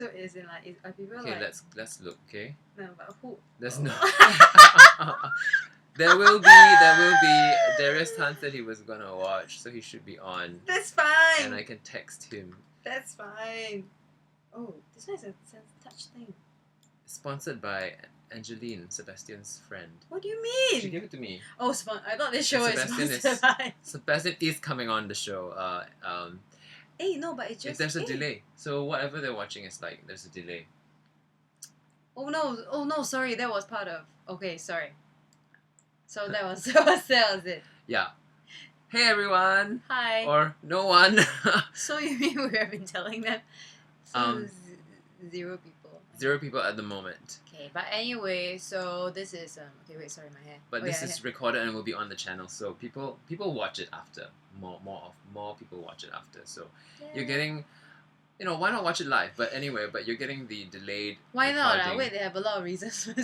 So is in like, are people Okay, like... let's look. Okay, No, but who? there's Oh. no. Darius Tan said he was gonna watch, so he should be on. That's fine. And I can text him. That's fine. Oh, this one is a touch thing. Sponsored by Angeline, Sebastian's friend. What do you mean? She gave it to me. Oh, I thought this show is sponsored by... Sebastian is coming on the show. Hey, no, but it's just... There's a delay. So whatever they're watching is like, there's a delay. Oh no, sorry, that was part of... Okay, sorry. So that was it. Yeah. Hey everyone! Hi. Or no one. So you mean we have been telling them? So 0 people. 0 people at the moment. Okay, but anyway, so this is okay. Wait, sorry, my hair. But this is recorded and will be on the channel, so people watch it after. More people watch it after. So you're getting, why not watch it live? But anyway, you're getting the delayed. Why not? Wait, they have a lot of reasons. I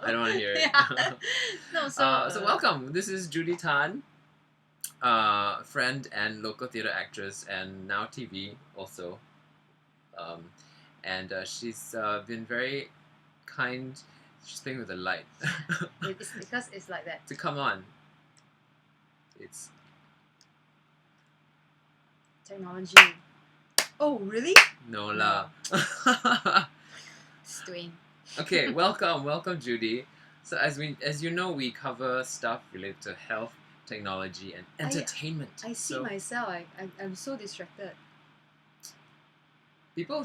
don't want to hear it. Yeah. No, so welcome. This is Judee Tan, friend and local theatre actress, and now TV also. And she's been very kind. She's playing with the light. It's because it's like that. To come on. It's technology. Oh, really? No lah. It's Dwayne. Okay, welcome, Judee. So as you know, we cover stuff related to health, technology, and entertainment. I see myself. I'm so distracted. People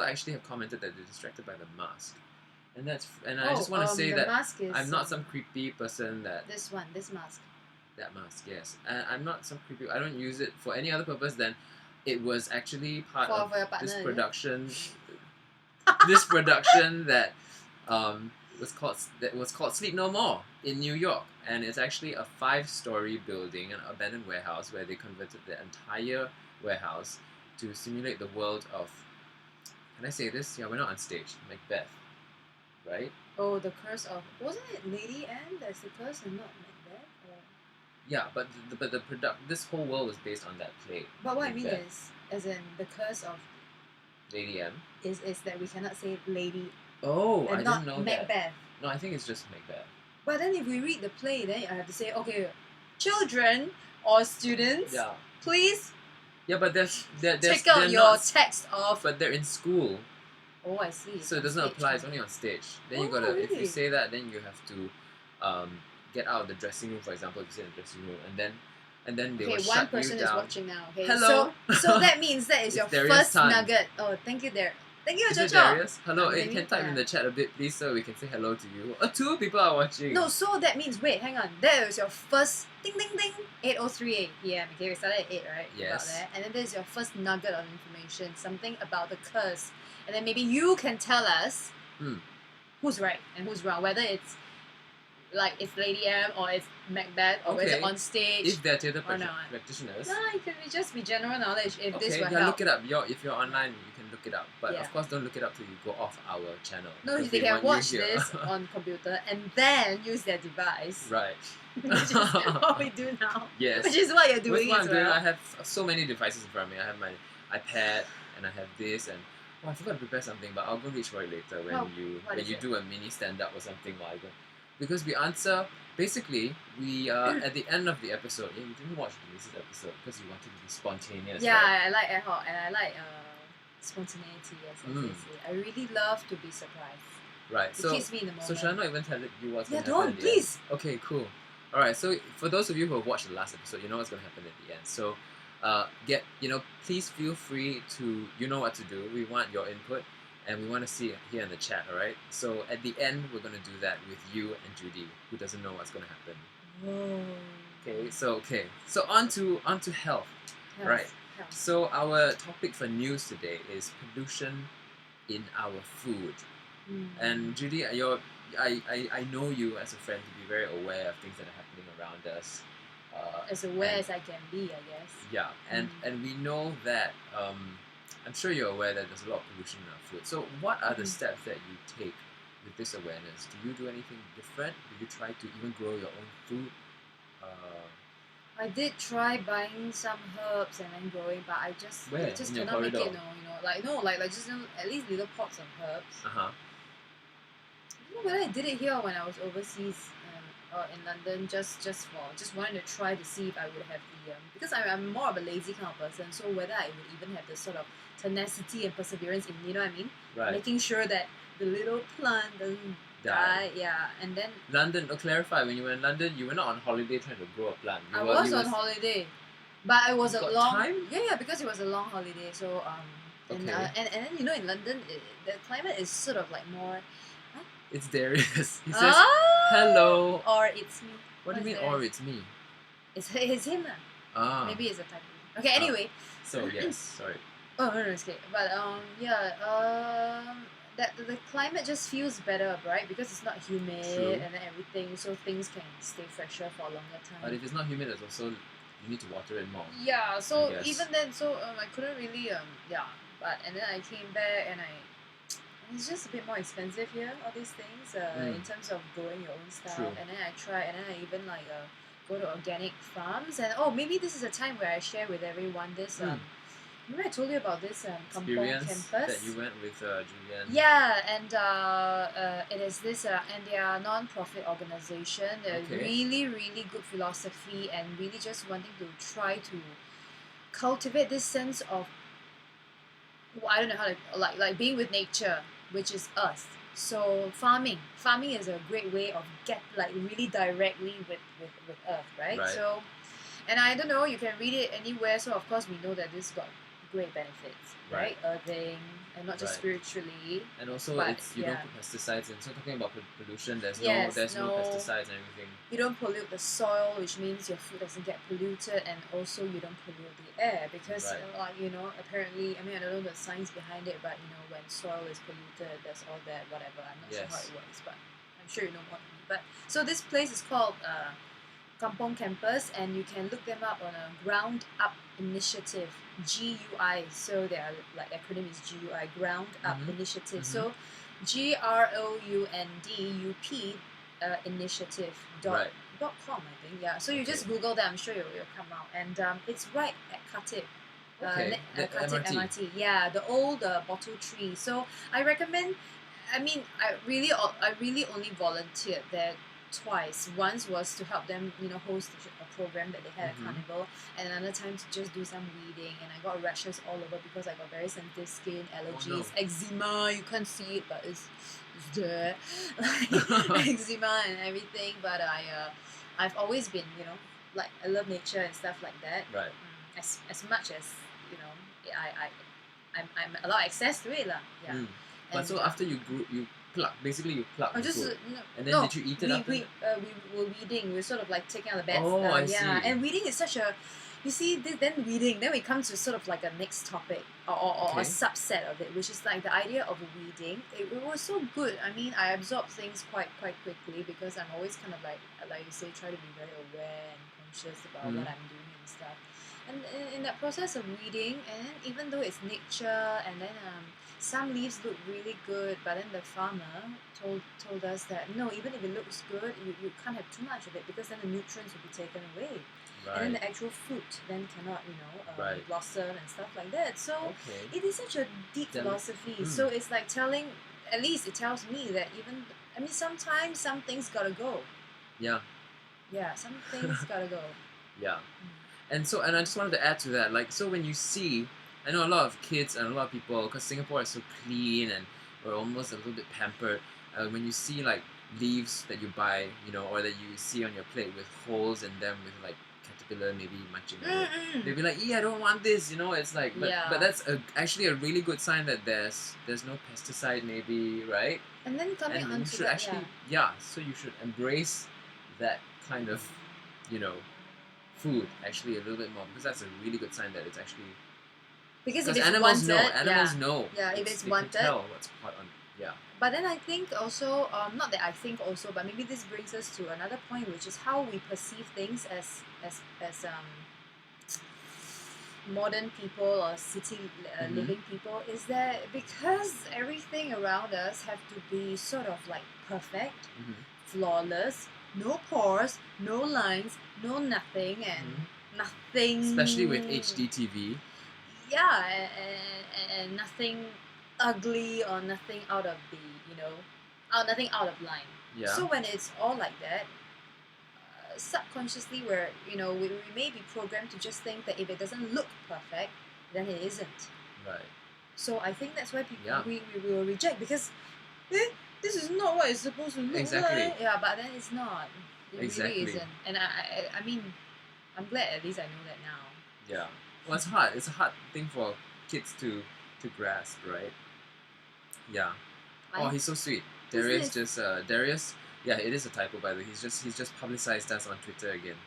actually have commented that they're distracted by the mask, and I just want to say that I'm not some creepy person that this mask. That mask, yes, and I'm not some creepy. I don't use it for any other purpose than it was actually part of this production. This production that was called Sleep No More in New York, and it's actually a 5-story building, an abandoned warehouse where they converted the entire warehouse to simulate the world of. Can I say this? Yeah, we're not on stage. Macbeth, right? Oh, the curse of... Wasn't it Lady Anne that's the curse and not Macbeth? Or... Yeah, but this whole world was based on that play. But what Macbeth. I mean is, as in the curse of Lady Anne is that we cannot say Lady. Oh, and I not didn't know Macbeth. That. No, I think it's just Macbeth. But then if we read the play, then I have to say, okay, children or students, please. Yeah, but take out your text off. But they're in school. Oh, I see. So it doesn't apply. It's only on stage. Then you gotta. Really? If you say that, then you have to, get out of the dressing room. For example, if you say in the dressing room, and then they will shut you down. Okay, one person is watching now. Okay, hello. So that means that is your first nugget. Oh, thank you, there. Thank you, Is Darius? Hello. You can type in the chat a bit, please, so we can say hello to you. 2 people are watching. No, so that means hang on. That is your first ding ding ding 8:03 p.m. Okay, we started at 8, right? Yes. About that. And then this is your first nugget of information, something about the curse, and then maybe you can tell us who's right and who's wrong, whether it's like it's Lady M or it's Macbeth or is it on stage. If they're theatre practitioners. No, it can just be general knowledge. If this will help. Look it up. If you're online, you can look it up. But of course, don't look it up till you go off our channel. No, they can watch this on computer and then use their device. Right. Which is what we do now. Yes. Which is what you're doing as well. I have so many devices in front of me. I have my iPad and I have this and I forgot to prepare something, but I'll go reach for it later when you do a mini stand up or something while I go. Because we answer, basically, we at the end of the episode, you didn't watch Denise's episode because you wanted to be spontaneous. Yeah, right? I like ad hoc and I like spontaneity, as they say. I really love to be surprised. Right, it keeps me in the moment. So should I not even tell you what's going to happen? Yeah, don't, please. Okay, cool. Alright, so for those of you who have watched the last episode, you know what's going to happen at the end. So, please feel free to, you know what to do. We want your input. And we want to see it here in the chat, alright? So at the end, we're going to do that with you and Judee, who doesn't know what's going to happen. Whoa. So on to health. Right. Health. So our topic for news today is pollution in our food. And Judee, I know you as a friend to be very aware of things that are happening around us. As aware as I can be, I guess. Yeah, and we know that I'm sure you're aware that there's a lot of pollution in our food. So what are the steps that you take with this awareness? Do you do anything different? Do you try to even grow your own food? I did try buying some herbs and then growing, but I just Where? just In your cannot make it. corridor? Like just at least little pots of herbs. Uh-huh. I don't know whether I did it here or when I was overseas or in London, just wanting to try to see if I would have the because I'm more of a lazy kind of person, so whether I would even have the sort of tenacity and perseverance in, you know what I mean? Right. Making sure that the little plant doesn't die. Yeah, and then London, to clarify, when you were in London, you were not on holiday trying to grow a plant. I was on holiday, but it was a got long time? yeah, because it was a long holiday. So and Okay. and then you know in London the climate is sort of like more. It's Darius. He says, hello. Or it's me. What do you mean, Darius? or it's me? It's him lah. Ah. Maybe it's a type. Okay, anyway. So yes, sorry. Oh no, it's okay. But that the climate just feels better, right? Because it's not humid. True. And then everything, so things can stay fresher for a longer time. But if it's not humid, it's also you need to water it more. Yeah. So even then, I couldn't really But and then I came back and it's just a bit more expensive here. All these things in terms of growing your own stuff. True. And then I try, and then I even go to organic farms. And maybe this is a time where I share with everyone this. Remember I told you about this Kampong campus that you went with Julian. Yeah, and it is this and they are a non-profit organization. They're really good philosophy and really just wanting to try to cultivate this sense of I don't know how to like being with nature, which is us. So farming is a great way of really directly with earth, right? So, and I don't know, you can read it anywhere. So of course we know that this got great benefits, right? Earthing, and not just spiritually. And also, you don't put pesticides in. So talking about pollution, there's no pesticides and everything. You don't pollute the soil, which means your food doesn't get polluted, and also you don't pollute the air because, apparently, I mean, I don't know the science behind it, but when soil is polluted, there's all that whatever. I'm not sure how it works, but I'm sure you know more than me. But so this place is called Kampong Campus, and you can look them up on a Ground Up Initiative, GUI. So their acronym is GUI, Ground Up Initiative. So GROUNDUP initiative.com, I think. Yeah. So you just Google that. I'm sure you'll come out, and it's right at Khatib. Khatib MRT. Yeah, the old bottle tree. So I recommend. I mean, I really only volunteered there twice. Once was to help them, host a program that they had at Carnival, and another time to just do some weeding. And I got rashes all over because I got very sensitive skin, allergies, eczema. You can't see it, but it's there, eczema and everything. But I've always been, I love nature and stuff like that. Right. As much as I'm allowed access to it lah. Yeah. But so after you grew, you plucked the food. And then did you eat it after? We were weeding. We were sort of like taking out the bad stuff. I see. And weeding is such a, then we come to sort of like a next topic or a subset of it, which is like the idea of weeding. It was so good. I mean, I absorb things quite quickly because I'm always kind of like you say, try to be very aware and conscious about what I'm doing and stuff. And in that process of weeding, and then even though it's nature, and then some leaves look really good, but then the farmer told us that no, even if it looks good, you can't have too much of it because then the nutrients will be taken away. And then the actual fruit then cannot, blossom and stuff like that. So it is such a deep philosophy. So it's like at least it tells me that sometimes some things gotta go. Yeah. Yeah, some things gotta go. Yeah. And I just wanted to add to that, so when you see, I know a lot of kids and a lot of people, because Singapore is so clean and we're almost a little bit pampered, when you see leaves that you buy, or that you see on your plate with holes in them with caterpillar maybe munching on it, they'll be like, I don't want this, it's like, but that's actually a really good sign that there's no pesticide maybe, right? And then coming on to that, so you should embrace that kind of, food actually a little bit more, because that's a really good sign that it's actually because if it's animals wanted, know if it's they wanted, can tell what's hot on. But then I think also not that I think also, but maybe this brings us to another point, which is how we perceive things as modern people or city living people, is that because everything around us have to be sort of like perfect, flawless, no pores, no lines, no nothing, and nothing. Especially with HD TV. Yeah, and nothing ugly or nothing out of the nothing out of line. Yeah. So when it's all like that, subconsciously we may be programmed to just think that if it doesn't look perfect, then it isn't. Right. So I think that's why people we will reject because this is not what it's supposed to look like. Yeah, but then it's not. It really isn't. And I mean, I'm glad at least I know that now. Yeah. Well, it's hard. It's a hard thing for kids to grasp, right? Yeah. Oh, he's so sweet. Darius just Darius. Yeah, it is a typo by the way. He's just publicized us on Twitter again.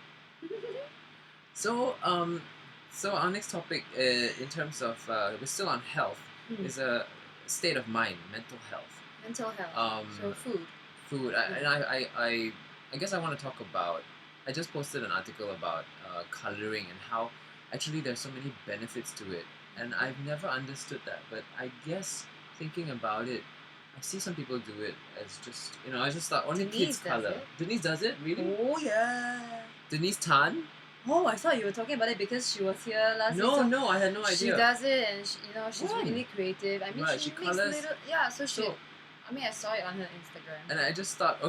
So our next topic in terms of we're still on health is a state of mind, mental health. Mental health. So food. Food. I guess I want to talk about. I just posted an article about coloring and how actually there's so many benefits to it, and I've never understood that. But I guess thinking about it, I see some people do it as just I just thought only kids color. Denise does it, really? Oh yeah. Judee Tan. Oh, I thought you were talking about it because she was here last week. No, I had no idea. She does it, and she's really creative. I mean, she makes colors. I mean, I saw it on her Instagram. And I just thought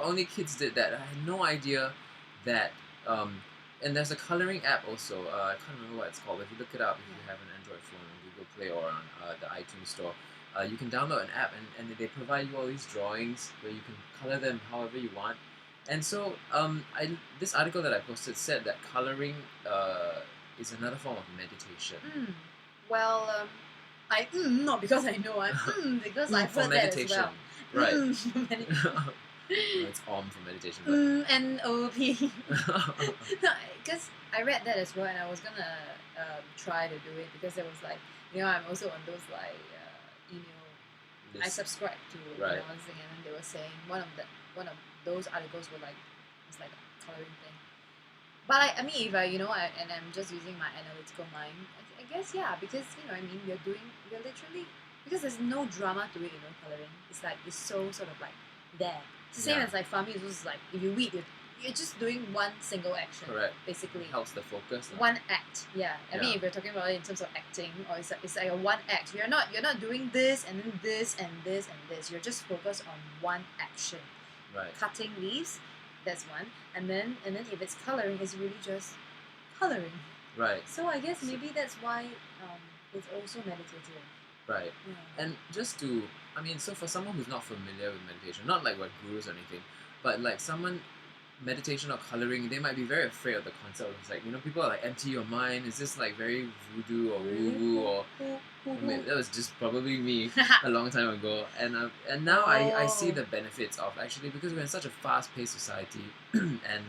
only kids did that. I had no idea that. And there's a coloring app also. I can't remember what it's called. If you look it up, if you have an Android phone on Google Play or on the iTunes Store, you can download an app and they provide you all these drawings where you can color them however you want. And so, this article that I posted said that coloring is another form of meditation. Well, not because I know, because I've heard meditation. That as well. Right. It's for meditation. N-O-P. Because I read that as well, and I was gonna try to do it because there was like, I'm also on those like email. I subscribe to one thing, and then they were saying one of those articles were like it's like a coloring thing. But I mean, if and I'm just using my analytical mind, I guess because we're literally because there's no drama to it, coloring. It's like it's so sort of like there. It's the same as like farming. It's just like if you weed, you're just doing one single action. Correct. Basically. It helps the focus. One act. Yeah. I mean, if we're talking about it in terms of acting, or it's like a one act. You're not doing this and then this and this and this. You're just focused on one action. Right. Cutting leaves, that's one. And then if it's coloring, it's really just coloring. Right. So I guess maybe that's why it's also meditative. Right. Yeah. And just to, so for someone who's not familiar with meditation, not like we're gurus or anything, but like meditation or coloring, they might be very afraid of the concept. It's like, people are like, empty your mind. Is this like very voodoo or woo-woo or... that was just probably me a long time ago. And now I see the benefits of actually, because we're in such a fast-paced society and,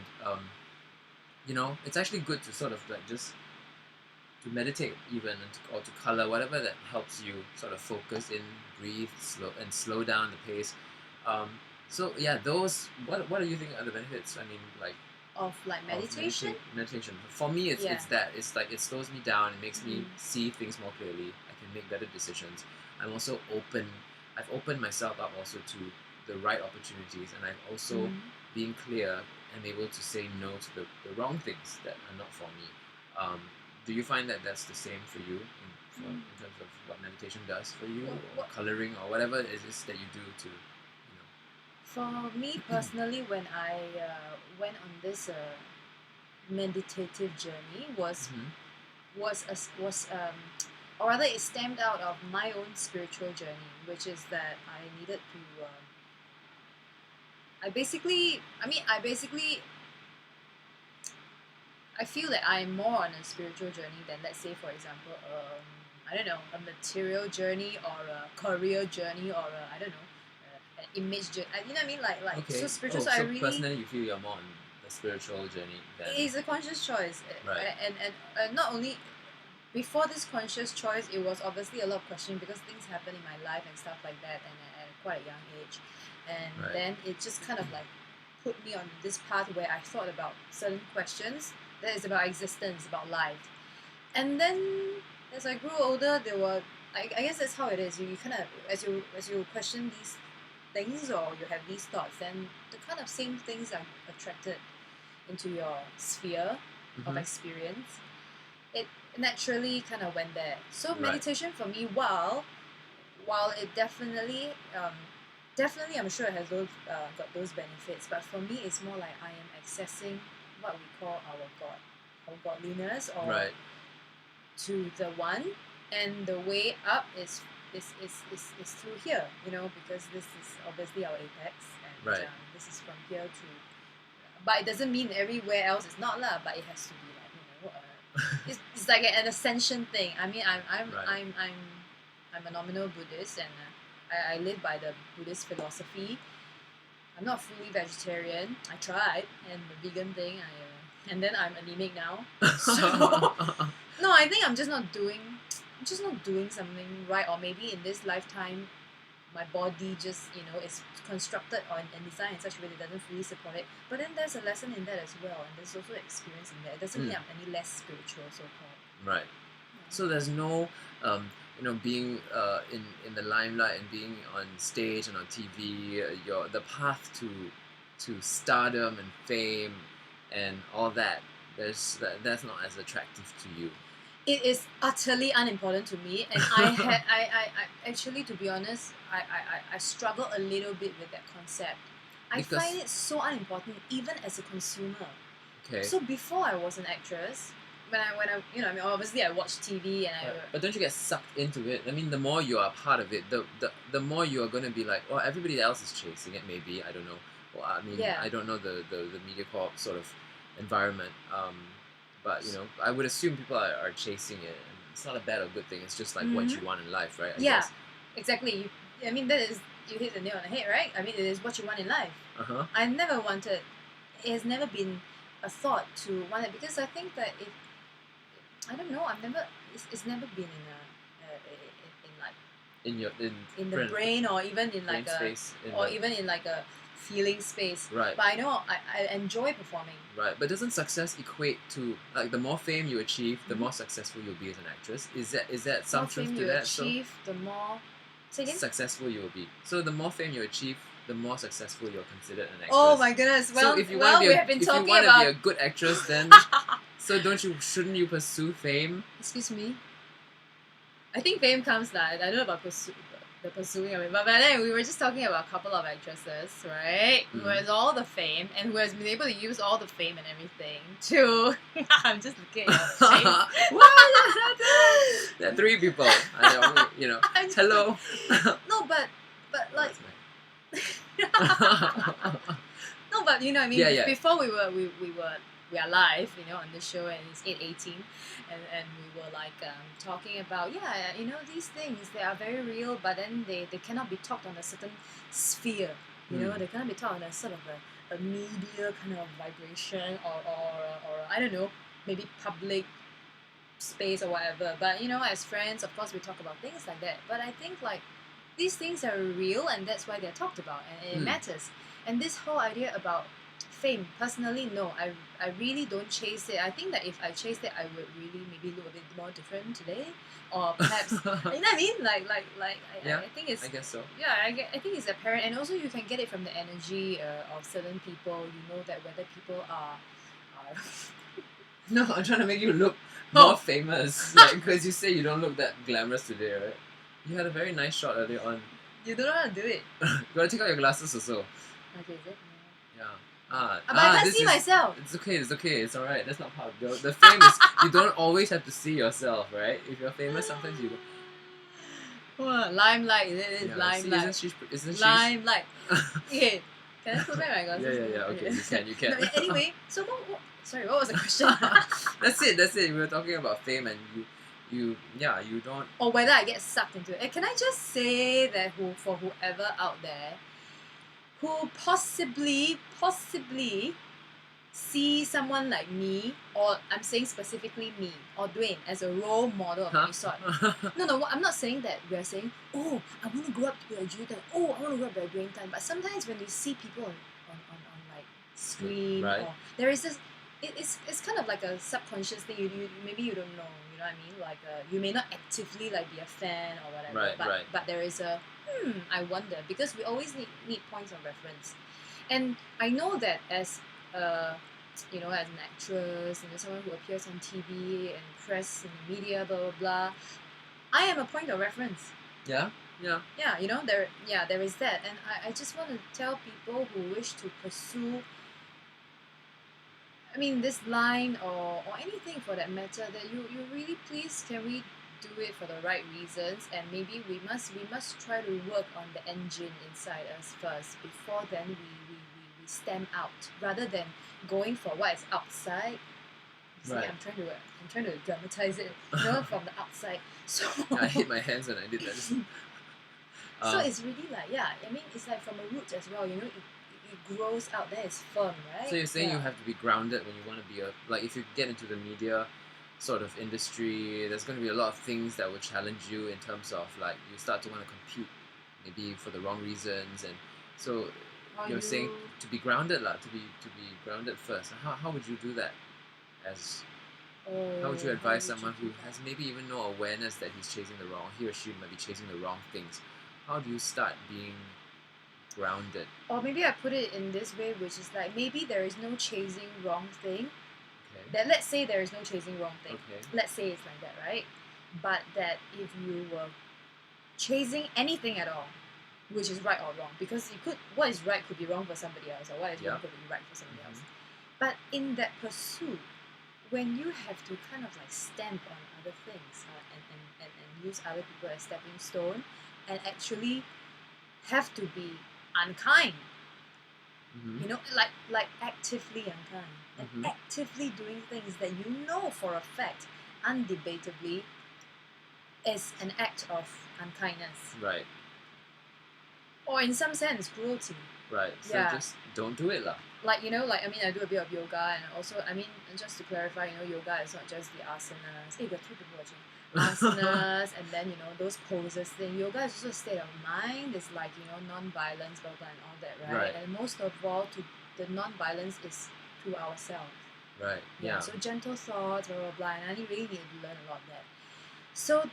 it's actually good to sort of like just to meditate even or to color, whatever that helps you sort of focus in, breathe, slow down the pace. So yeah, those. What do you think are the benefits? Of meditation. Meditation. For me, it's that. It's like it slows me down. It makes me see things more clearly. I can make better decisions. I'm also open. I've opened myself up also to the right opportunities, and I've also being clear and able to say no to the wrong things that are not for me. Do you find that that's the same for you in terms of what meditation does for you, or coloring, or whatever it is that you do to, For me personally, when I went on this meditative journey, or rather, it stemmed out of my own spiritual journey, which is that I needed to. I feel that I'm more on a spiritual journey than, let's say, for example, I don't know, a material journey or a career journey or an image journey. You know what I mean? Like okay. So spiritual. So I really personally, you feel you're more on the spiritual journey than... It's a conscious choice, right? And not only before this conscious choice, it was obviously a lot of questioning because things happen in my life and stuff like that, and at quite a young age, and then it just kind of like put me on this path where I thought about certain questions that is about existence, about life, and then as I grew older, there were I guess that's how it is. You kind of as you question these things or you have these thoughts, then the kind of same things are attracted into your sphere of experience. It naturally kind of went there. So meditation for me, while it definitely I'm sure it has those got those benefits, but for me it's more like I am accessing what we call our God, our godliness, or to the one, and the way up is through here, because this is obviously our apex, and this is from here to. But it doesn't mean everywhere else is not lah. But it has to be like it's like an ascension thing. I mean, I'm a nominal Buddhist, and I live by the Buddhist philosophy. I'm not fully vegetarian. I tried, and the vegan thing, and then I'm anemic now. So no, I think I'm just not doing something right, or maybe in this lifetime, my body just is constructed and designed in such a way that doesn't fully support it. But then there's a lesson in that as well, and there's also experience in that. It doesn't mean I'm any less spiritual, so called. Right. So there's no being in the limelight and being on stage and on TV, the path to stardom and fame and all that. That's not as attractive to you. It is utterly unimportant to me, and I actually, to be honest, I struggle a little bit with that concept. I find it so unimportant, even as a consumer. Okay. So before I was an actress, when I mean, obviously I watch TV and but don't you get sucked into it? I mean, the more you are part of it, the more you are going to be like, oh, everybody else is chasing it. Maybe, I don't know. Well, I mean, I don't know the media corp sort of environment. But I would assume people are chasing it, and it's not a bad or good thing. It's just like what you want in life, right? I guess. Exactly. I mean, you hit the nail on the head, right? I mean, it is what you want in life. I never wanted. It has never been a thought to want it, because I think that I don't know. It's never been in the brain, or even in like space, even in like a feeling space. Right. But I know I enjoy performing. Right. But doesn't success equate to, like, the more fame you achieve, the more successful you'll be as an actress? Is that some truth to that? Achieve, the more successful you will be. So the more fame you achieve, the more successful you're considered an actress. Oh my goodness! Well, so if you want to be a good actress, then shouldn't you pursue fame? Excuse me. I think fame comes I don't know about the pursuing of it, but then we were just talking about a couple of actresses, right? Who has all the fame and who has been able to use all the fame and everything to. I'm just looking at your face. What? There are 3 people. Hello. No, but like. No, but I mean, before we are live, on the show, and it's 8:18, and we were like talking about these things, they are very real, but then they cannot be talked on a certain sphere, they cannot be talked on a sort of a media kind of vibration, or I don't know, maybe public space or whatever. But as friends, of course, we talk about things like that. But I think like these things are real, and that's why they're talked about, and it matters. And this whole idea about fame, personally, no, I really don't chase it. I think that if I chased it, I would really maybe look a bit more different today, or perhaps you know what I mean? I think it's. I guess so. Yeah, I think it's apparent, and also you can get it from the energy of certain people. You know that whether people are. No, I'm trying to make you look more famous, because you say you don't look that glamorous today, right? You had a very nice shot earlier on. You don't know how to do it. You gotta take out your glasses also. Okay, is it? Yeah. But I can't see myself. It's okay. It's alright. That's not part of the fame is you don't always have to see yourself, right? If you're famous, sometimes you go. Limelight, limelight. Isn't she? Limelight. Okay, can I put back my glasses? Yeah. Okay, you can. No, anyway, so what was the question? That's it. We were talking about fame, and you don't. Or whether I get sucked into it. Can I just say that for whoever out there who possibly see someone like me, or I'm saying specifically me, or Dwayne, as a role model of any sort. No, I'm not saying that we are saying, oh, I want to grow up to be a Judee Tan, oh, I want to grow up to be a Dwayne Tan. But sometimes when you see people on like screen, right, or there is this, it's kind of like a subconscious thing. You maybe you don't know, you know what I mean? Like you may not actively like be a fan or whatever, right. but there is a, I wonder, because we always need points of reference. And I know that as as an actress, someone who appears on TV and press in the media, blah blah blah, I am a point of reference. Yeah. There is that, and I just want to tell people who wish to pursue, this line or anything for that matter, that you really, please, can we do it for the right reasons, and maybe we must try to work on the engine inside us first before then we stamp out, rather than going for what is outside. See, Right. I'm trying to dramatize it, from the outside. So I hit my hands when I did that. so it's really like, it's like from a root as well, it grows out there, it's firm, right? So you're saying you have to be grounded when you want to be like, if you get into the media sort of industry, there's going to be a lot of things that will challenge you in terms of, like, you start to want to compete maybe for the wrong reasons, and so you're saying to be grounded to be grounded first. How would you do that? How would you advise someone who has maybe even no awareness that he or she might be chasing the wrong things? How do you start being grounded? Or maybe I put it in this way, which is like, maybe there is no chasing wrong thing. That, let's say there is no chasing wrong thing. Let's say it's like that, right? But that if you were chasing anything at all, which is right or wrong, because what is right could be wrong for somebody else, or what is wrong could be right for somebody else. But in that pursuit, when you have to kind of like stamp on other things, and use other people as stepping stone, and actually have to be unkind, like actively unkind, and actively doing things that for a fact, undebatably, is an act of unkindness, right? Or in some sense, cruelty. Right. So just don't do it, lah. Like, I do a bit of yoga, and also, just to clarify, yoga is not just the asanas. Hey, there are 2 people watching. Asanas, and then, those poses thing. Yoga is also a state of mind. It's like, non-violence, blah, blah, and all that, right? And most of all, the non-violence is to ourselves. Right. Yeah. So gentle thoughts, blah, blah, blah, and I really need to learn a lot of that. So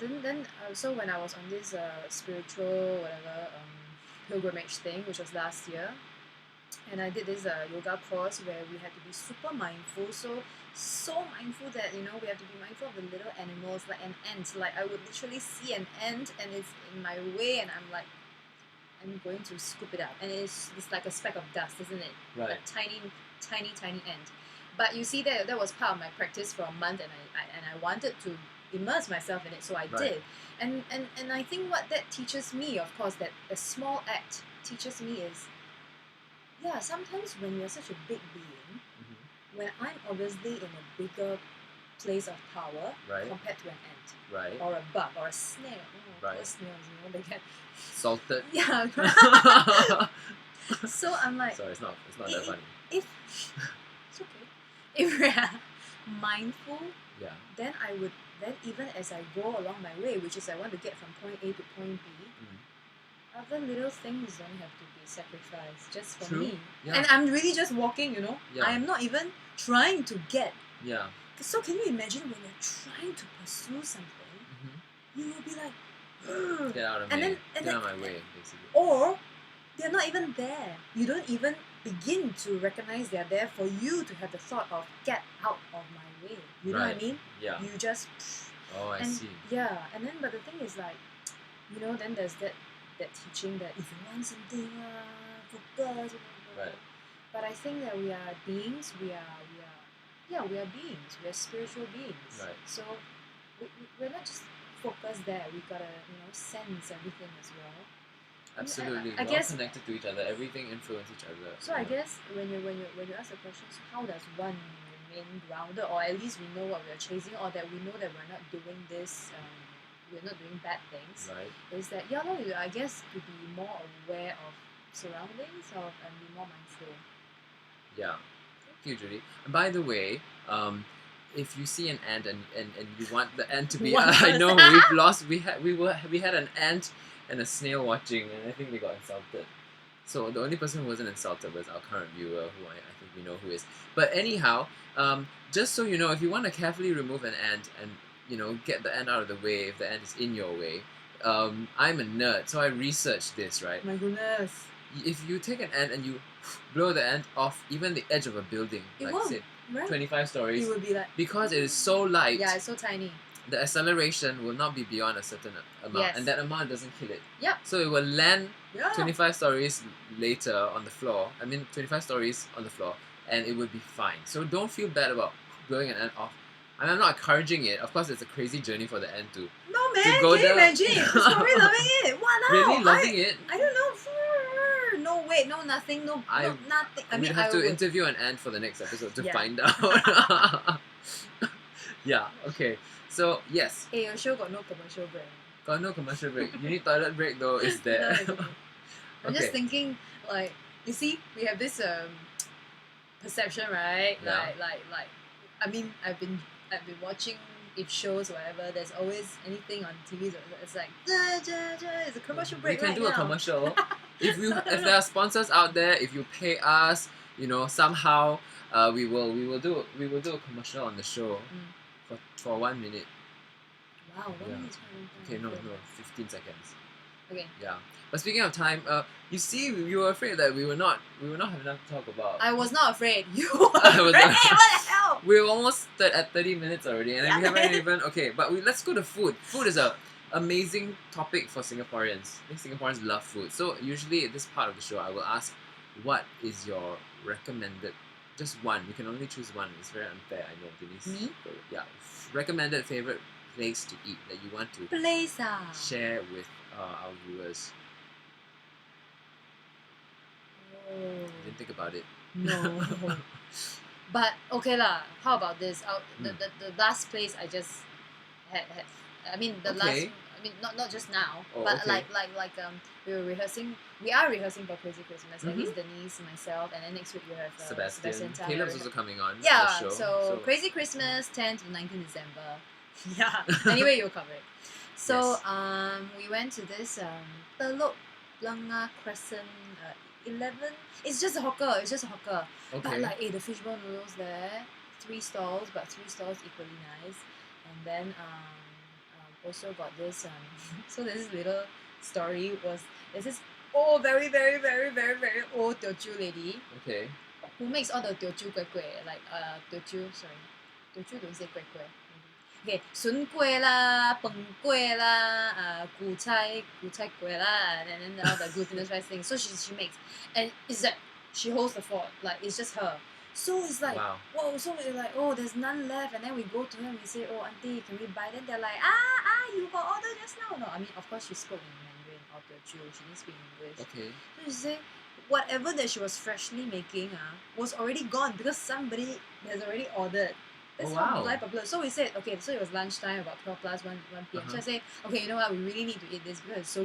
so when I was on this spiritual, whatever, pilgrimage thing, which was last year, and I did this yoga course where we had to be super mindful, so mindful that we have to be mindful of the little animals, like an ant. Like, I would literally see an ant and it's in my way, and I'm going to scoop it up, and it's like a speck of dust, isn't it? Right. A tiny ant. But you see, that was part of my practice for a month, and I wanted to immerse myself in it, so I did. And I think what that teaches me, of course, that a small act teaches me is, sometimes when you're such a big being, when I'm obviously in a bigger place of power compared to an ant, or a bug, or a snail. Snails, they get salted. Yeah. So I'm like, sorry, it's not that funny. If it's okay, if we're mindful, then even as I go along my way, which is I want to get from point A to point B, other little things don't have to be sacrificed just for me. And I'm really just walking, I am not even trying to get. So can you imagine when you're trying to pursue something, you will be like, get out of my way, basically. Or they're not even there. You don't even begin to recognize they're there for you to have the thought of, get out of my way. You know what I mean? Yeah. You just... I see. Yeah, and then, but the thing is, like, then there's that teaching that if you want something, focus, but I think that we are beings, we are beings, we are spiritual beings. So we're not just focused there, we gotta, sense everything as well. Absolutely. I guess, connected to each other, everything influences each other. So I guess when you ask the question, so how does one remain grounded, or at least we know what we're chasing, or that we know that we're not doing this, we're not doing bad things, is that, I guess, to be more aware of surroundings, and be more mindful. Yeah. Thank you, Judee. And by the way, if you see an ant and you want the ant to be, I know we had an ant and a snail watching, and I think they got insulted. So the only person who wasn't insulted was our current viewer, who I think we know who is. But anyhow, just so you know, if you want to carefully remove an ant and get the ant out of the way, if the ant is in your way, I'm a nerd, so I researched this, right? My goodness. If you take an ant and you blow the ant off even the edge of a building, It like won't, say right? 25 stories, It will be like, because it is so light, yeah, it's so tiny. the acceleration will not be beyond a certain amount, Yes. and that amount doesn't kill it. Yep. So it will land Yeah. 25 stories later on the floor. 25 stories on the floor, and it would be fine. So don't feel bad about blowing an ant off. And I'm not encouraging it. Of course, it's a crazy journey for the ant to. No man, go can you down. imagine? She's probably loving it. What now? Really loving it. I don't know. No weight, no nothing, no nothing. I mean, we'd have I to would. interview an ant for the next episode to Yeah. find out. Yeah. Okay. So yes, Hey, your show got no commercial break. got no commercial break. You need toilet break though. Is No, there? it's okay. I'm just thinking, like, you see, we have this perception, right? Yeah. Like, I mean, I've been watching if shows or whatever. There's always anything on TV. It's like, it's a commercial break. We can right do a now. commercial. If there are sponsors out there, if you pay us, somehow, we will do a commercial on the show for 1 minute. Wow, Yeah. 1 minute is quite a long time. Okay, no, 15 seconds. Okay. Yeah. But speaking of time, you see, you were afraid that we will not have enough to talk about. I was not afraid. You were I was afraid. not- What the hell? We're almost at 30 minutes already, and then we haven't even. Okay, but let's go to food. Food is a amazing topic for Singaporeans. I think Singaporeans love food. So usually at this part of the show, I will ask, what is your recommended? Just one. You can only choose one. It's very unfair, I know, Denise. Me? Yeah. Recommended favorite place to eat that you want to Place ah. share with our viewers. Oh. Didn't think about it. No. But okay lah. How about this? The last place I just had. I mean the last. Okay. I mean not just now, Oh, but okay. like we were rehearsing. We are rehearsing for Crazy Christmas. At least Denise, myself, and then next week we have Sebastian. Tan. Caleb's also coming on Yeah. the show. So Crazy Christmas, 10th to 19th December. Yeah. Anyway, you'll cover it. So Yes. we went to this Telok Blangah Crescent 11. It's just a hawker. But Okay. like, the fishball noodles there, 3 stalls, but 3 stalls equally nice. And then also got this so there's this little story there's this old, very very very very very old Teochew lady Okay. who makes all the Teochew kueh kueh, like Teochew don't say kueh kueh. Okay, 笋kueh啦, peng kueh lah, 古菜 kueh lah, and then all the glutinous rice things. So she makes, and it's like she holds the fort, like it's just her. So it's like, Wow. whoa, so we're like, oh, there's none left, and then we go to her and we say, oh, auntie, can we buy? Then they're like, you got order just now. No, I mean, of course she spoke in Mandarin or Teochew, she didn't speak English. Okay. So she said, whatever that she was freshly making was already gone because somebody has already ordered. That's how popular. So we said, okay, so it was lunchtime, about 12 plus 1 p.m. So I said, okay, you know what, we really need to eat this because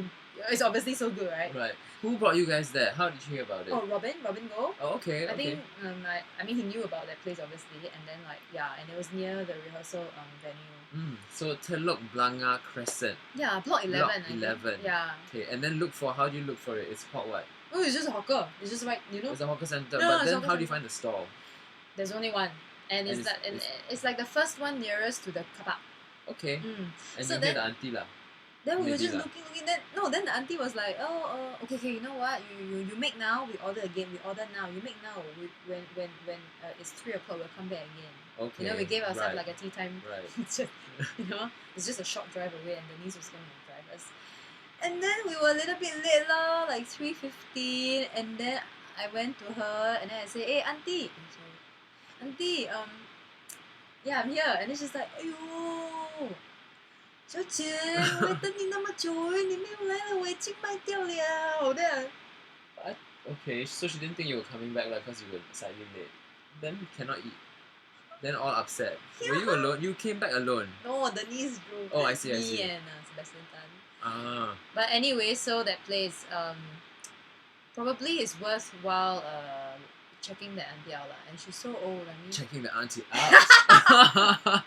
it's obviously so good, right? Right. Who brought you guys there? How did you hear about it? Oh, Robin Go. Oh, okay. I think, I mean, he knew about that place, obviously, and then, and it was near the rehearsal venue. So Telok Blangah Crescent. Yeah, block 11. Block I think. 11. Yeah. Okay, and then how do you look for it? It's called what? Oh, it's just a hawker. It's just right, It's a hawker center. No, but it's a then hawker how do you centre. find the stall? There's only one. And it's like the first one nearest to the car park. Okay. And So you then- hear the auntie lah. Then we were Lady just lah. looking. Then the auntie was like, okay, you know what? You make now. We order again. We order now. You make now. When it's 3 o'clock, we'll come back again. Okay. We gave ourselves right. like a tea time. Right. It's just, it's just a short drive away, and Denise was going to drive us. And then we were a little bit late lah, like 3:15. And then I went to her, and then I said, hey, auntie, yeah, I'm here. And then she's like, 哎呦。小姐，我来等你那么久，你没有来了，我已经卖掉了。Then Okay, so she didn't think you were coming back because you were slightly late. Then cannot eat. Then all upset. Were you alone? You came back alone. no, Denise drove. Oh, I see. Me and Sebastian Tan. Ah. But anyway, so that place probably is worthwhile checking the auntie out lah. And she's so old. I mean, Checking the auntie out.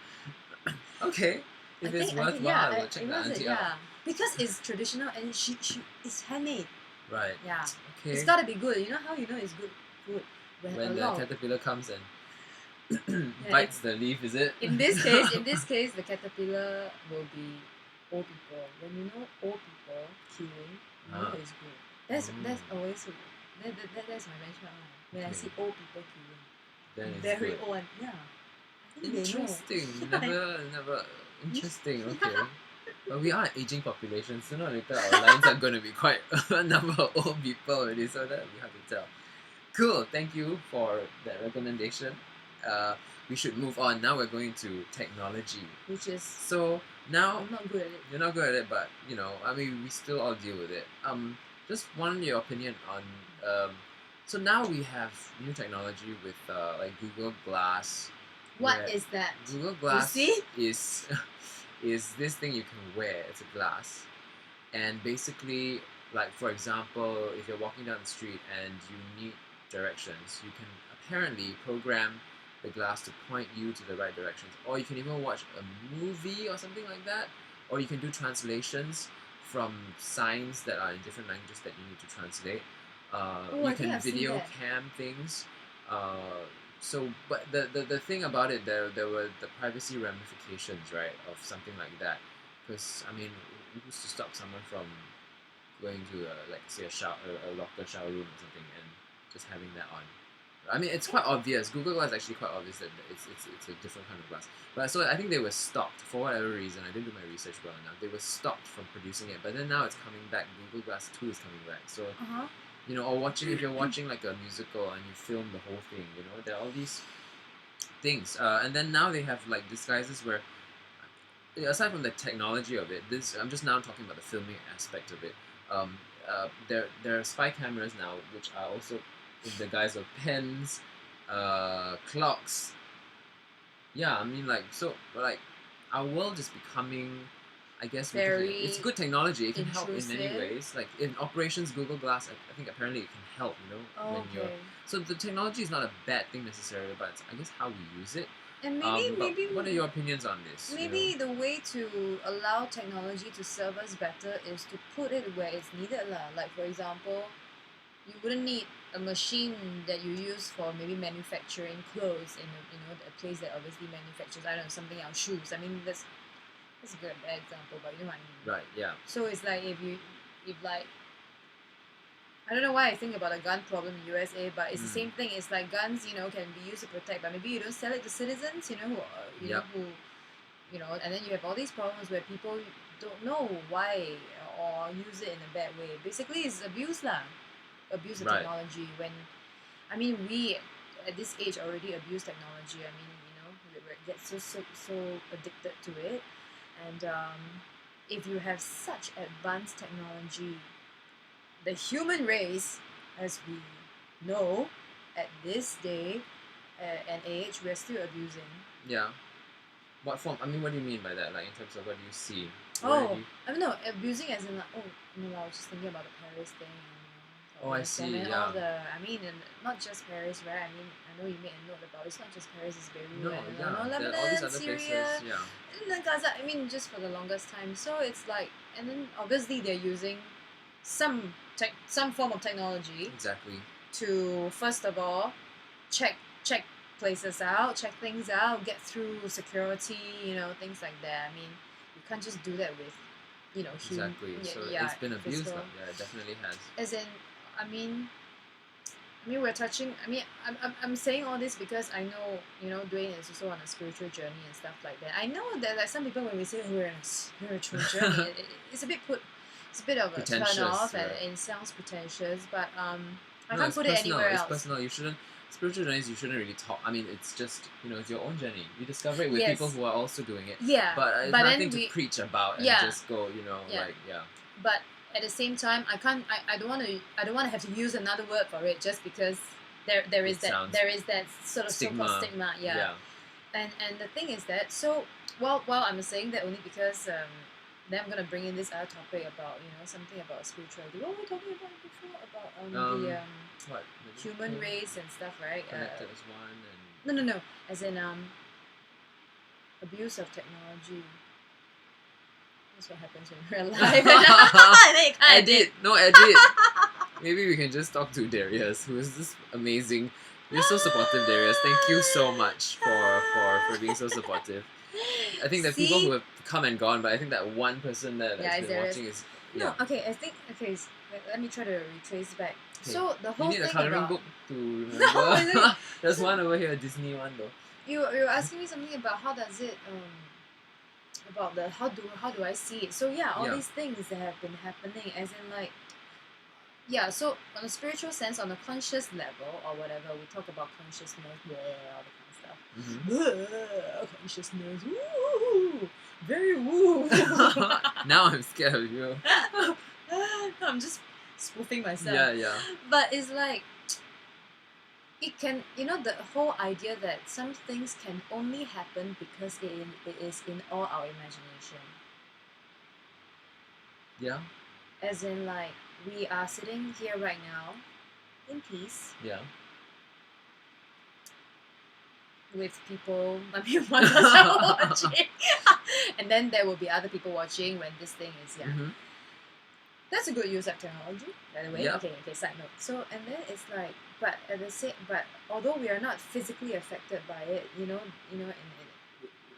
Okay. If it's worthwhile, we'll check the auntie out. Because it's traditional and she it's handmade. Right. Yeah. Okay. It's gotta be good. You know how you know it's good food? When the caterpillar comes and Yeah, bites the leaf, is it? in this case, the caterpillar will be old people. When you know old people queuing, you know it's good. That's always that's my benchmark. When I see old people queuing, then it's very good. old, yeah. I think Interesting. they know. Never. Interesting. Okay. But we are an aging population. Sooner or later, our lines are going to be quite a number of old people already. So that we have to tell. Cool. Thank you for that recommendation. We should move on. Now we're going to technology. Which is so now I'm not good at it. You're not good at it, but you know, I mean, we still all deal with it. Just want your opinion on. So now we have new technology with like Google Glass. What is that? Google Glass is is this thing you can wear. It's a glass, and basically, like for example, if you're walking down the street and you need directions, you can apparently program the glass to point you to the right directions, or you can even watch a movie or something like that, or you can do translations from signs that are in different languages that you need to translate. You can video cam things. But the thing about it, there were the privacy ramifications, right, of something like that. Because I mean, who's to stop someone from going to like say a locker shower room or something and just having that on? I mean, it's quite obvious. Google Glass is actually quite obvious that it's a different kind of glass. But so I think they were stopped for whatever reason. I didn't do my research well enough. They were stopped from producing it, but then now it's coming back. Google Glass 2 is coming back. So you know, or if you're watching like a musical and you film the whole thing, you know, there are all these things. And then now they have like disguises where, aside from the technology of it, I'm just now talking about the filming aspect of it. There are spy cameras now, which are also in the guise of pens, clocks. Yeah, I mean like our world is becoming, I guess it's good technology. It can help in many ways. Like in operations Google Glass, I think apparently it can help. You know, when you're so the technology is not a bad thing necessarily, but it's, I guess, how we use it. And maybe what are your opinions on this? Maybe the way to allow technology to serve us better is to put it where it's needed lah. Like for example, you wouldn't need a machine that you use for maybe manufacturing clothes in a place that obviously manufactures, I don't know, something else, shoes. I mean that's a good bad example, but you know what I mean. Right. Yeah. So it's like if like, I don't know why I think about a gun problem in USA, but it's the same thing. It's like guns, you know, can be used to protect, but maybe you don't sell it to citizens, you know, and then you have all these problems where people don't know why or use it in a bad way. Basically, it's abuse of technology. When, I mean, we at this age already abuse technology. I mean, you know, we get so addicted to it, and if you have such advanced technology, the human race, as we know, at this day and age, we're still abusing. Yeah. What form? I mean, what do you mean by that? Like in terms of what do you see? I don't know, abusing as in like, I was just thinking about the Paris thing. I see. Yeah. I mean, and not just Paris, right? I mean, I know you made a note about it's not just Paris, it's Beirut, Lebanon, all these other Syria, places. Yeah. and then Gaza. I mean, just for the longest time. So it's like, and then obviously they're using some form of technology. Exactly. To first of all, check places out, check things out, get through security, you know, things like that. I mean, you can't just do that with, you know, exactly. So it's been abused. Yeah, it definitely has. As in, I mean, we're touching. I mean, I'm saying all this because I know, you know, Dwayne is also on a spiritual journey and stuff like that. I know that like some people when we say we're on a spiritual journey, it's a bit of a turn off, and it sounds pretentious, but I can't put it anywhere else. It's personal. You shouldn't. Spiritual journeys, you shouldn't really talk. I mean, it's just, you know, it's your own journey. You discover it with people who are also doing it. Yeah. But it's nothing to preach about and just go, you know, But at the same time, I don't want to have to use another word for it just because there is that sort of so-called stigma. Yeah. And the thing is that, so well I'm saying that only because then I'm gonna bring in this other topic about, you know, something about spirituality. What were we talking about before? About the human race and stuff, right? Connected as one and no, as in abuse of technology. That's what happens when we're alive. Edit. Maybe we can just talk to Darius, who is this amazing. You're so supportive, Darius. Thank you so much for being so supportive. I think the people who have come and gone, but I think that one person that has been watching is no. Okay, I think let me try to retrace back. Okay. So the whole you need thing a coloring about book to remember. No, there's one over here, a Disney one though. You were asking me something about how does it about the how do I see it? So all these things that have been happening, as in like so on a spiritual sense, on a conscious level or whatever, we talk about consciousness, all the kind of stuff. Consciousness, woo, very woo. Now I'm scared of you. I'm just spoofing myself. Yeah. But it's like it can, the whole idea that some things can only happen because it is in all our imagination. Yeah. As in, like, we are sitting here right now in peace. Yeah. With people, one person watching. And then there will be other people watching when this thing is, That's a good use of technology, by the way. Yeah. Okay, side note. So, and then it's like, but although we are not physically affected by it,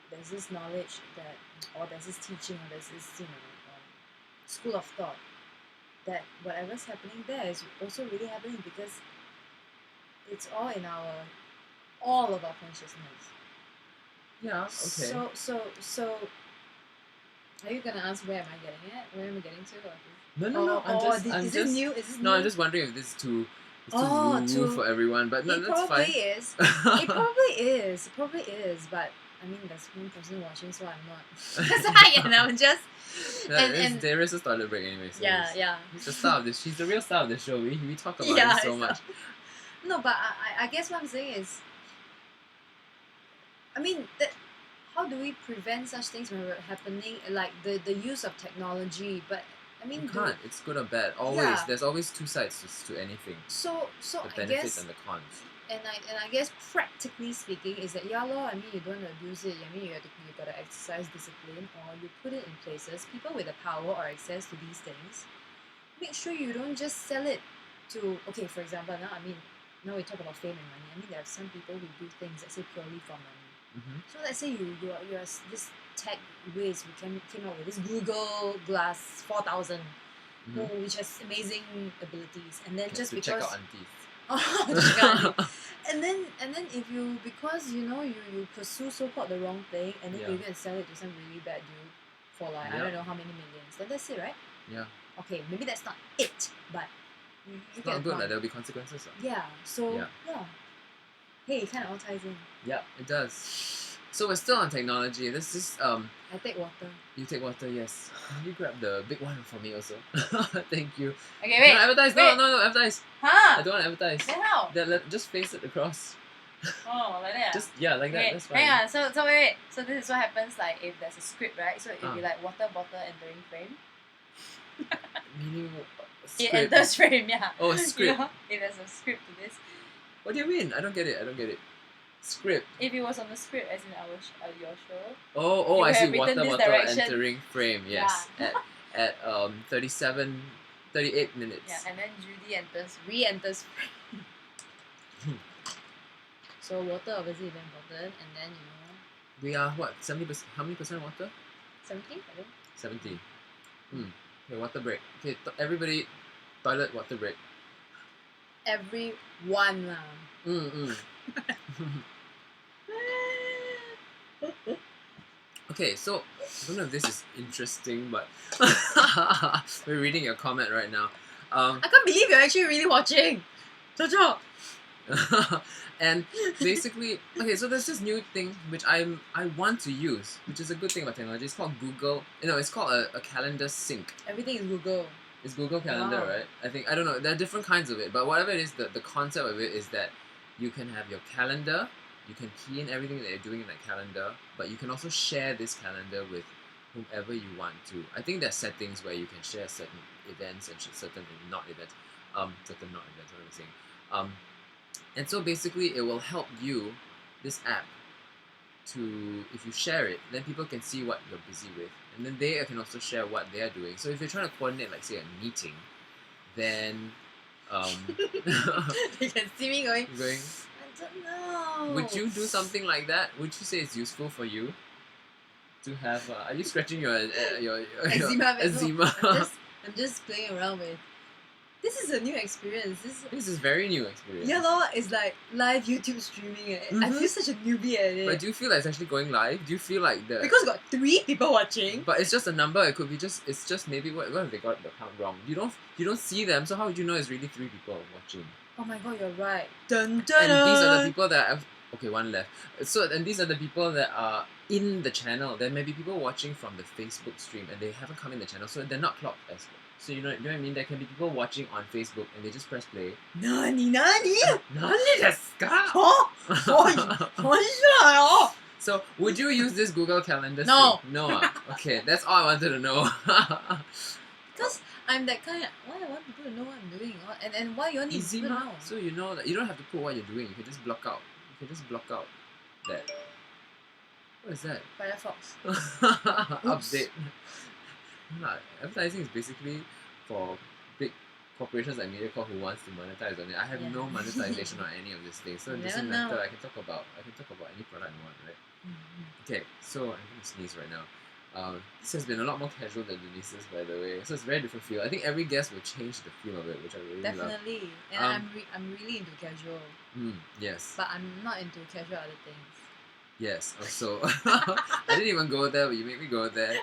there's this knowledge that, or there's this teaching, or there's this, school of thought that whatever's happening there is also really happening because it's all in all of our consciousness. Yeah. Okay. So. Are you gonna ask where am I getting at? Where am I getting to? No. I'm just new? Is this new? I'm just wondering if this is too woo for everyone, but no, that's fine. It probably is, but I mean, there's one person watching, so I'm not. That's why, I'm just. There is a toilet break anyway. So yeah. He's the star of this. She's the real star of the show. We talk about it so much. No, but I guess what I'm saying is, I mean how do we prevent such things from happening? Like the use of technology, but I mean, you can't. It's good or bad. Always. There's always two sides to anything. So the benefits and the cons. And I guess practically speaking is that I mean, you don't abuse it. I mean, you gotta exercise discipline, or you put it in places. People with the power or access to these things, make sure you don't just sell it to. Okay, for example, now we talk about fame and money. I mean, there are some people who do things, let's say, purely for money. So let's say you're this tech whiz who came out with this Google Glass 4000, which has amazing abilities, and then just because check out aunties. and then if you because you pursue so-called the wrong thing, and then you go and sell it to some really bad dude for like I don't know how many millions, then that's it, right? Yeah. Okay, maybe that's not it, but you it's not good. There'll be consequences. Yeah. So yeah. Hey, it kind of all ties in. Yeah, it does. So we're still on technology. This is I take water. You take water, yes. Can you grab the big one for me also? Thank you. Okay, wait. No, advertise. Wait. No, advertise. Huh? I don't want to advertise. Then how? Just face it across. Oh, like that? Just like that. That's fine. Hang on. So wait. So this is what happens like if there's a script, right? So it'll be like water bottle entering frame. Meaning it enters frame, yeah. Oh, a script. If there's a script to this. What do you mean? I don't get it. Script. If it was on the script, as in your show. Oh, I see. Water bottle entering frame. Yes, at 38 minutes. Yeah, and then Judee re-enters frame. So water obviously is important, and then we are what 70%? How many percent water? 70, I think. 70. Okay, water break. Okay, everybody, toilet water break. Everyone lah. Okay, so I don't know if this is interesting, but we're reading your comment right now. I can't believe you're actually really watching. Jojo. And basically, okay, so there's this new thing which I want to use, which is a good thing about technology. It's called Google. It's called a calendar sync. Everything is Google. It's Google Calendar, right? I don't know. There are different kinds of it, but whatever it is, the concept of it is that you can have your calendar. You can key in everything that you're doing in that calendar, but you can also share this calendar with whomever you want to. I think there's settings where you can share certain events and certain not events. What I'm saying. And so basically it will help you, this app, to, if you share it, then people can see what you're busy with. And then they can also share what they're doing. So if you're trying to coordinate, like say a meeting, then you can see me going, I don't know. Would you do something like that? Would you say it's useful for you? to have. Are you scratching your Eczema. eczema? No, I'm just playing around with. This is a new experience. This is very new experience. Yeah, lor, it's like live YouTube streaming. I feel such a newbie at it. But do you feel like it's actually going live? Do you feel like the because got 3 people watching? But it's just a number. It could be it's just maybe what if they got the count wrong? You don't see them, so how would you know it's really 3 people watching? Oh my god, you're right. Dun, dun, And dun. these are the people that okay, one left. And these are the people that are in the channel. There may be people watching from the Facebook stream and they haven't come in the channel, so they're not clocked as. So you know what I mean? There can be people watching on Facebook and they just press play. Nani? Nani desu ka? So would you use this Google Calendar? No. Thing? No. Okay, that's all I wanted to know. Because I'm that kind. Why I want people to know what I'm doing, and why you want Easy people to know? So you know that you don't have to put what you're doing. You can just block out. That. What is that? Firefox. Update. Advertising is basically for big corporations like MediaCorp who wants to monetize on it. I have no monetization on any of these things, so it doesn't matter. I can talk about any product I want, right? Okay, so I'm gonna sneeze right now. This has been a lot more casual than Denise's, by the way. So it's a very different feel. I think every guest will change the feel of it, which I really love. Definitely, and I'm really into casual. Yes. But I'm not into casual other things. Yes. Also, I didn't even go there, but you made me go there.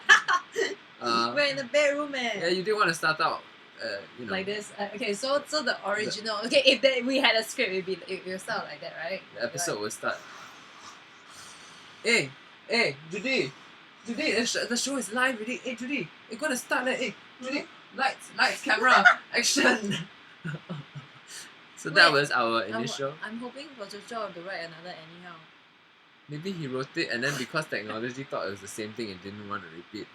We're in the bedroom, man. Yeah, you did want to start out, like this. Okay, so the original. If we had a script, it would start like that, right? The episode will start. Hey, Judee, the show is live already. Hey, Judee, it's gonna start. Hey, Judee, lights, camera, action. So that was our initial. I'm hoping for Jojo to write another anyhow. Maybe he wrote it and then because technology thought it was the same thing, it didn't want to repeat.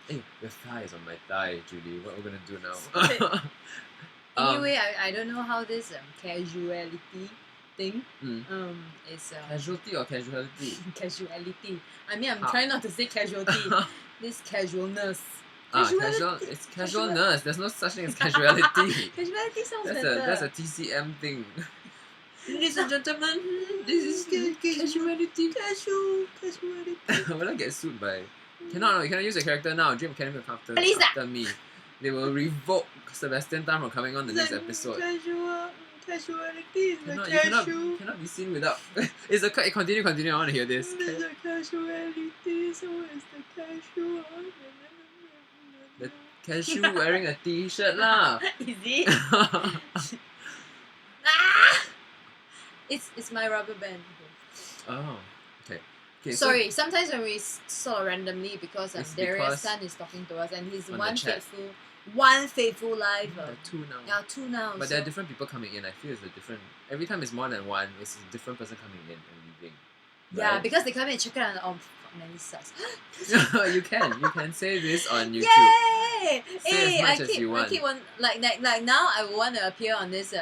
Hey, your thigh is on my thigh, Judee. What are we gonna do now? Anyway, I don't know how this casuality thing is casualty or casuality? Casuality. I mean, I'm trying not to say casualty. This casualness. It's casualness. There's no such thing as casuality. Casuality sounds better. That's a TCM thing. Ladies and gentlemen, this is casuality. Will I get sued by? You cannot use a character now. Dream Academy will come after me. They will revoke Sebastian Tan from coming on the next episode. Casuality is you cannot be seen without. It's a continue. I want to hear this. There's a casuality, so it's the casual. The cashew wearing a t-shirt lah. Is it? It's my rubber band. Oh, okay. Sorry, sometimes when we sort of randomly because Darius Tan is talking to us and he's one faithful live. There are 2 now. Yeah, 2 now. But there are different people coming in. I feel it's a different. Every time it's more than one, it's a different person coming in and leaving. Right? Yeah, because they come in and check it out and man, this sucks. You can say this on YouTube. Yay! Say as much as you want. I keep on like now I want to appear on this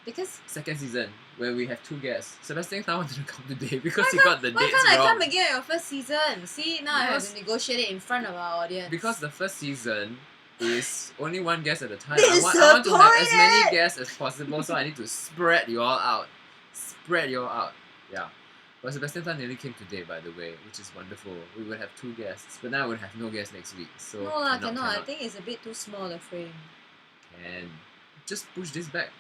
because second season where we have 2 guests. Sebastian Tan wanted to come today because he got the dates wrong. Why can't I come again on your first season? See, now I have to negotiate it in front of our audience. Because the first season is only 1 guest at a time. I want to have as many guests as possible, so I need to spread you all out. Yeah. But Sebastian Tan nearly came today, by the way, which is wonderful. We would have 2 guests, but now we would have no guests next week. So no cannot. I think it's a bit too small, the frame. Can just push this back.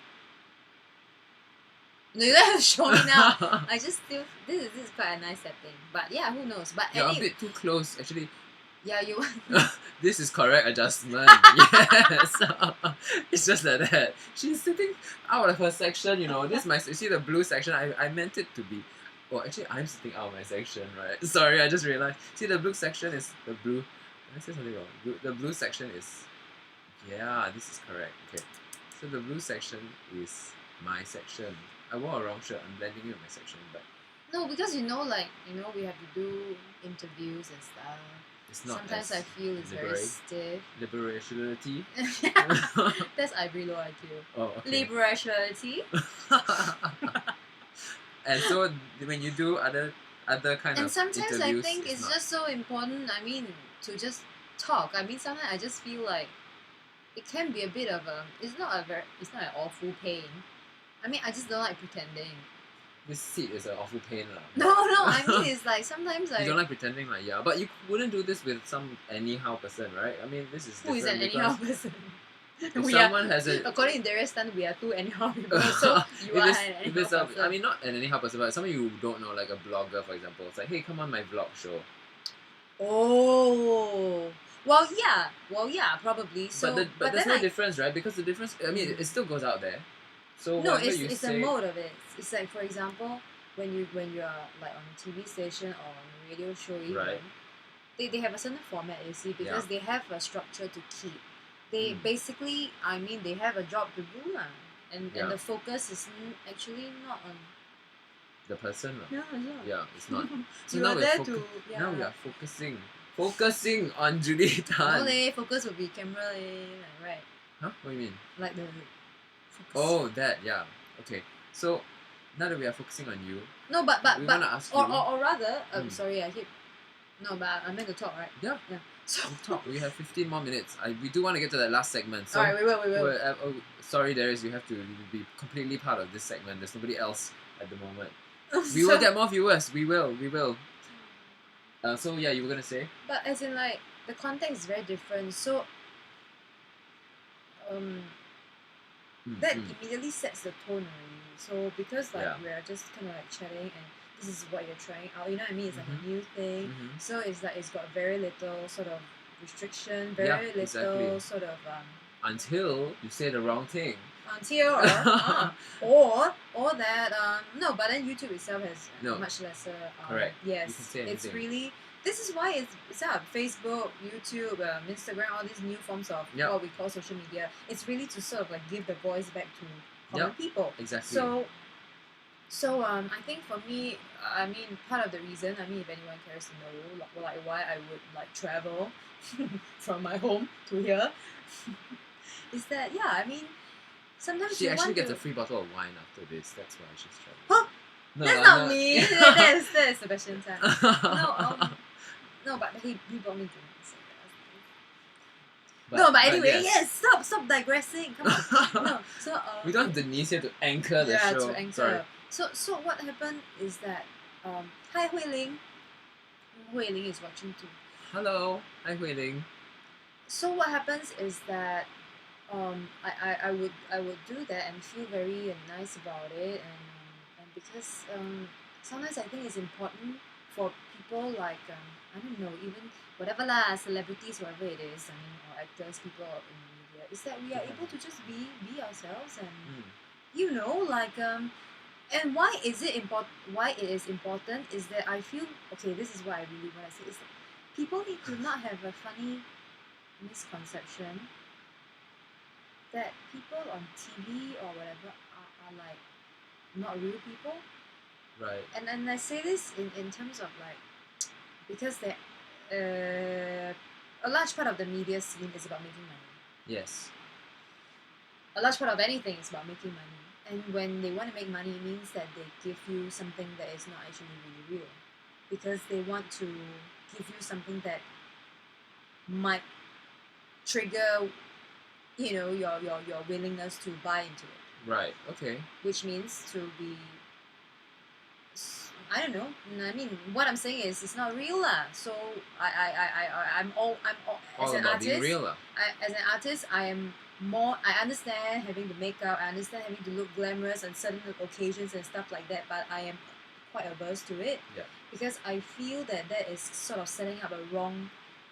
No, you don't have to show me now. I just still this is quite a nice setting. But yeah, who knows? But you're a bit too close, actually. Yeah, you. This is correct adjustment. Yes, it's just like that. She's sitting out of her section. This you see the blue section. I meant it to be. Well, actually, I'm sitting out of my section, right? Sorry, I just realized. See, the blue section is the blue. Did I say something wrong? The blue section is. Yeah, this is correct. Okay, so the blue section is my section. I wore a wrong shirt. I'm blending in with my section, but. No, because we have to do interviews and stuff. It's not. Sometimes I feel it's very stiff. Liberationality. That's Ivory Low IQ. Oh, okay. Liberationality. And so when you do other kind and of sometimes interviews, I think it's just so important. I mean, to just talk. I mean, sometimes I just feel like it can be a bit of a. It's not an awful pain. I mean, I just don't like pretending. this seat is an awful pain lah. No, I mean it's like sometimes like you don't like pretending like yeah, but you wouldn't do this with some anyhow person, right? I mean this is who is an different anyhow person? if We someone are, has a according to Darius Tan, we are two anyhow people. So you are an anyhow person. I mean not an anyhow person, but someone you don't know, like a blogger for example. It's like, hey, come on my vlog show. Oh. Well, yeah, probably. So, but there's no difference, right? Because the difference, I mean, it still goes out there. So no, whatever it's say, a mode of it. It's like, for example, when you are like on a TV station or on a radio show, even right. they have a certain format, you see, because they have a structure to keep. They basically, I mean, they have a job to do, and the focus is actually not on the person. No, it's not. Yeah, it's not. So you now are there to now we are focusing on Judee Tan. No, focus will be camera, right? Huh? What do you mean? Like the focus. Oh, that, yeah. Okay. So now that we are focusing on you, no, but we want to ask you. Or rather, sorry, I keep. No, but I'm meant to talk, right? Yeah. So talk. We have 15 more minutes. We do want to get to that last segment. So alright, we will. Sorry, Darius, you have to be completely part of this segment. There's nobody else at the moment. We will get more viewers. We will. So yeah, you were gonna say. But as in like the context is very different. So that immediately sets the tone already. So because like we are just kind of like chatting and this is what you're trying out. You know what I mean? It's like a new thing. So it's like it's got very little sort of restriction, very little sort of until you say the wrong thing. Until or that no, but then YouTube itself has much lesser. Correct. Yes, it's really. This is why it's Facebook, YouTube, Instagram, all these new forms of what we call social media. It's really to sort of like give the voice back to common people. Exactly. So I think for me, I mean, part of the reason, I mean, if anyone cares to know, like why I would like travel from my home to here, is that I mean. Sometimes she actually gets a free bottle of wine after this. That's why she's traveling. Huh? No, that's not me. That's Sebastian Tan. No, but he bought me drinks. But anyway, yes. Stop digressing. Come on. No, so we don't have Denise here to anchor the show. To anchor. Sorry. So what happened is that hi Hui Ling. Hui Ling is watching too. Hello, hi Hui Ling. So what happens is that I would do that and feel very nice about it and because sometimes I think it's important for people like I don't know, even whatever lah, celebrities, whatever it is, I mean, or actors, people in the media, is that we are able to just be ourselves and you know, like and why it is important is that I feel this is what I really want to say is that people need to not have a funny misconception that people on TV or whatever are like not real people. Right. And I say this in terms of like because a large part of the media scene is about making money. Yes. A large part of anything is about making money. And when they want to make money, it means that they give you something that is not actually really real. Because they want to give you something that might trigger your willingness to buy into it. Right. Okay. Which means to be, I don't know. I mean, what I'm saying is it's not real lah. So I'm all as an artist. Being real lah. As an artist, I understand having the makeup. I understand having to look glamorous on certain occasions and stuff like that. But I am quite averse to it. Yeah. Because I feel that is sort of setting up a wrong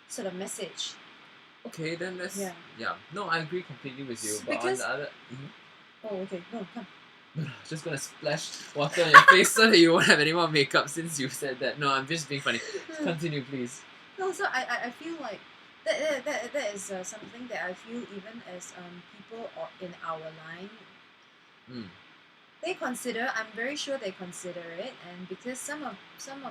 sort of message. Okay, then that's No, I agree completely with you. But because, on the other, oh, okay, no, come. Just gonna splash water on your face so that you won't have any more makeup since you said that. No, I'm just being funny. Continue, please. No, so I feel like that is something that I feel even as people in our line. They consider. I'm very sure they consider it, and because some of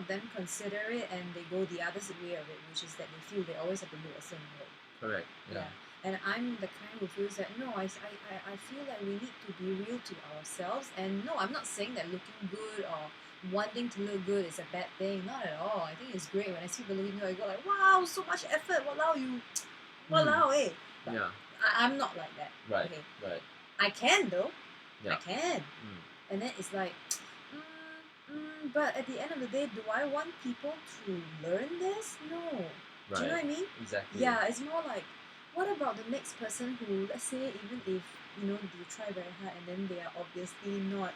them consider it, and they go the other way of it, which is that they feel they always have to look a certain way. Correct. Yeah. And I'm the kind who feels that no, I feel that we need to be real to ourselves. And no, I'm not saying that looking good or wanting to look good is a bad thing. Not at all. I think it's great when I see people looking good. I go like, wow, so much effort. Walao, eh. But I'm not like that. Right. Okay. Right. I can though. Yeah. I can. And then it's like, But at the end of the day, do I want people to learn this? No. Right. Do you know what I mean? Exactly. Yeah, it's more like, what about the next person who, let's say, even if they try very hard and then they are obviously not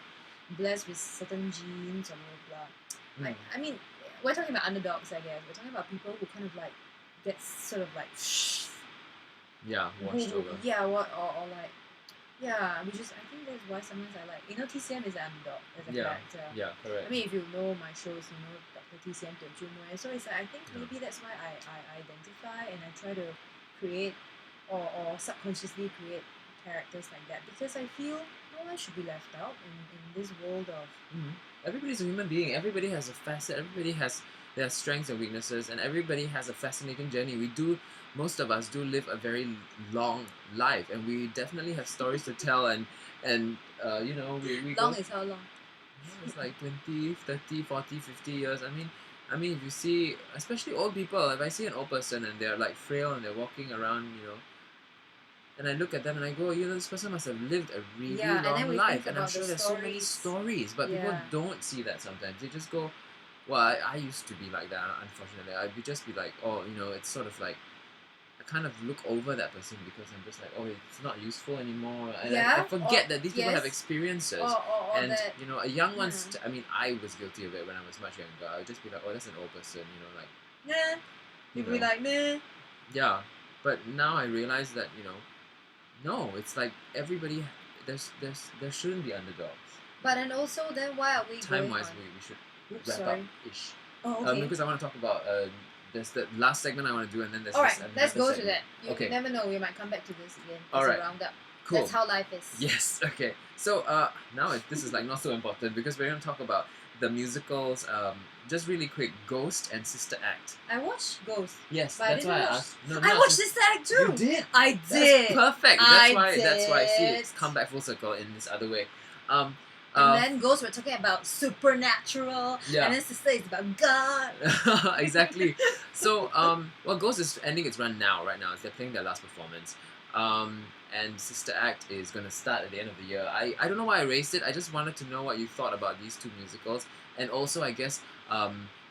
blessed with certain genes or blah blah. I mean, we're talking about underdogs, I guess. We're talking about people who kind of like get sort of like washed over. Yeah, or like which is I think that's why sometimes I like TCM is an underdog as a character. Yeah, correct. I mean, if you know my shows, you know Dr. TCM to Junwei. So it's like I think maybe that's why I identify and I try to create or subconsciously create characters like that because I feel no one should be left out in this world of. Everybody's a human being. Everybody has a facet. Everybody has their strengths and weaknesses, and everybody has a fascinating journey. Most of us do live a very long life, and we definitely have stories to tell. And we long is how long? It's like 20, 30, 40, 50 years. I mean, if you see, especially old people, if I see an old person and they're like frail and they're walking around, and I look at them and I go, this person must have lived a really long life. And I'm sure there's so many stories, but people don't see that sometimes. They just go, well, I used to be like that, unfortunately. I'd just be like, it's sort of like, I kind of look over that person because I'm just like, it's not useful anymore. And I forget that these people have experiences. And, that, a young one, I mean, I was guilty of it when I was much younger. I would just be like, that's an old person, like... Nah. You'd be like, nah. Yeah. But now I realize that, no, it's like everybody, there shouldn't be underdogs. But then also, then why are we time-wise, we should wrap up-ish. Oh, okay. Because I want to talk about, there's the last segment I want to do, and then there's Alright, let's go segment. To that. You never know, we might come back to this again as Alright. a roundup. Cool. That's how life is. Yes, okay. So, now this is like not so important because we're going to talk about the musicals, just really quick, Ghost and Sister Act. I watched Ghost. Yes, that's why I asked. No, I watched Sister Act too! You did? I did! That's perfect! That's why I see it's come back full circle in this other way. And then Ghost, we're talking about supernatural, and then Sister is about God. Exactly. So, Ghost is ending its run right now. They're playing their last performance. And Sister Act is going to start at the end of the year. I don't know why I raised it. I just wanted to know what you thought about these two musicals. And also, I guess,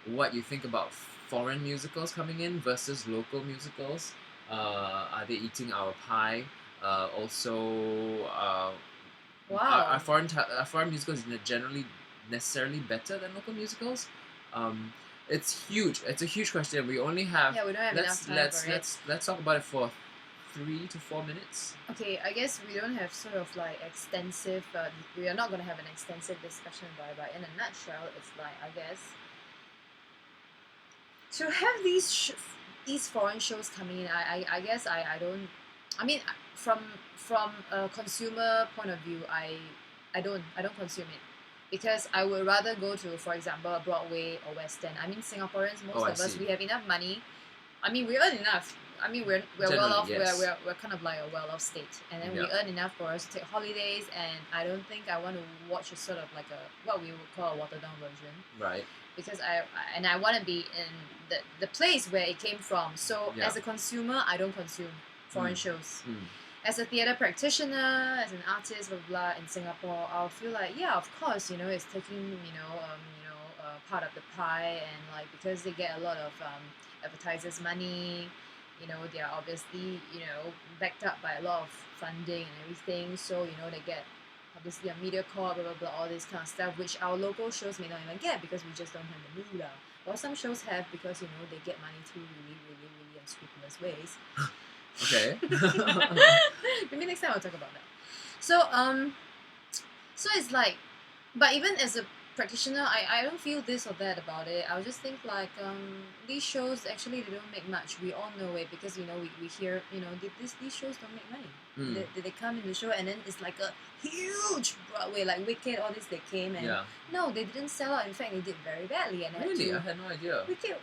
what you think about foreign musicals coming in versus local musicals. Are they eating our pie? Are foreign musicals generally necessarily better than local musicals? It's huge. It's a huge question. We only have... Yeah, we don't have enough time for it. Let's talk about it for 3 to 4 minutes. Okay, I guess we don't have sort of like extensive... we are not going to have an extensive discussion but in a nutshell, it's like, I guess... To have these foreign shows coming in, I guess I don't... I mean, from a consumer point of view, I don't consume it. Because I would rather go to, for example, a Broadway or West End. I mean, Singaporeans, most of us, we have enough money. I mean, we earn enough. I mean, we're well off. Yes. We're kind of like a well off state, and then we earn enough for us to take holidays. And I don't think I want to watch a sort of like what we would call a watered down version. Right. Because I want to be in the place where it came from. So as a consumer, I don't consume foreign shows. As a theatre practitioner, as an artist, blah, blah, blah, in Singapore, I'll feel like, of course, it's taking, part of the pie, and like, because they get a lot of advertisers' money, they are obviously, backed up by a lot of funding and everything, so, they get obviously a media call, blah, blah, blah, all this kind of stuff, which our local shows may not even get because we just don't have the moolah. Or some shows have because, they get money through really, really, really unscrupulous ways. Okay. Maybe next time I'll talk about that. So it's like, but even as a practitioner, I don't feel this or that about it. I just think like these shows actually they don't make much. We all know it because we hear these shows don't make money. They come in the show and then it's like a huge Broadway like Wicked, all this they came and no, they didn't sell out. In fact, they did very badly. And really, I had no idea. Wicked.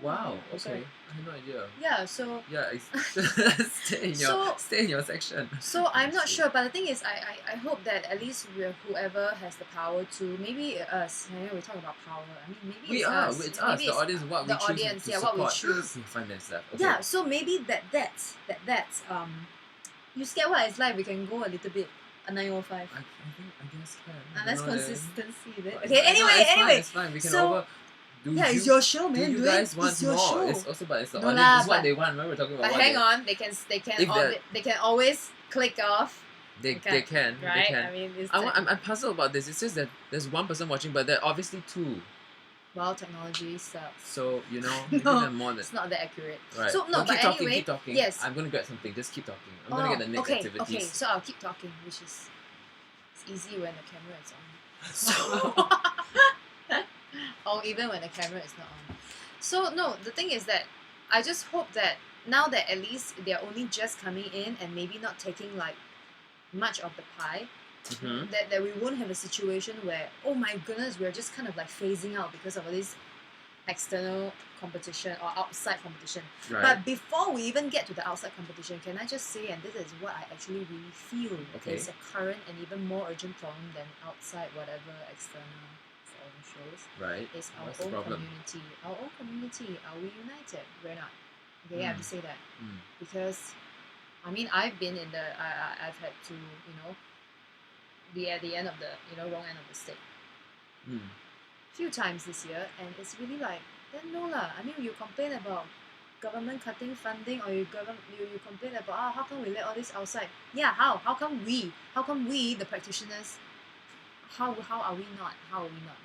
Wow. Okay. I had no idea. Yeah. So. Yeah. Stay in your section. So I'm not sure, but the thing is, I hope that at least whoever has the power to maybe us. We're talking about power. I mean, maybe it's us. It's us. The audience. What we choose to support. What we choose. 5 minutes left. Okay. Yeah. So maybe that's you get what it's like. We can go a little bit A 905. I guess can. Unless consistency. Then. But Okay, anyway. It's fine. We can So, it's your show, man. Do you guys want it's your more? show. It's also, but it's the No audience. lah, It's what but- they want. Remember, we're talking about But what hang on, they can always click off. they Okay, can. Right? They can. I mean, it's I'm puzzled about this. It's just that there's one person watching, but there are obviously two. well, technology sucks. So, you know, maybe No, there are more than. It's not that accurate. Right. So no, Well, but keep talking, anyway, keep talking. yes. I'm gonna get something. Just keep talking. I'm gonna get the next activities. Okay, so I'll keep talking, which is it's easy when the camera is on. So or even when the camera is not on. So no, the thing is that I just hope that now that at least they're only just coming in and maybe not taking like much of the pie, Mhm. that we won't have a situation where, oh my goodness, we're just kind of like phasing out because of all this external competition or outside competition. Right. But before we even get to the outside competition, can I just say, and this is what I actually really feel Okay. is a current and even more urgent problem than outside whatever external foreign shows, Right. is our What's the own problem? community. Our own community, are we united? We're not. Okay, I have to say that. Mm. Because, I mean, I've been in the, I've had to, you know, be at the end of the, wrong end of the stick Mm. few times this year, and it's really like, then no lah. I mean, you complain about government cutting funding, or you complain about how come we let all this outside? Yeah, how come we the practitioners, how are we not?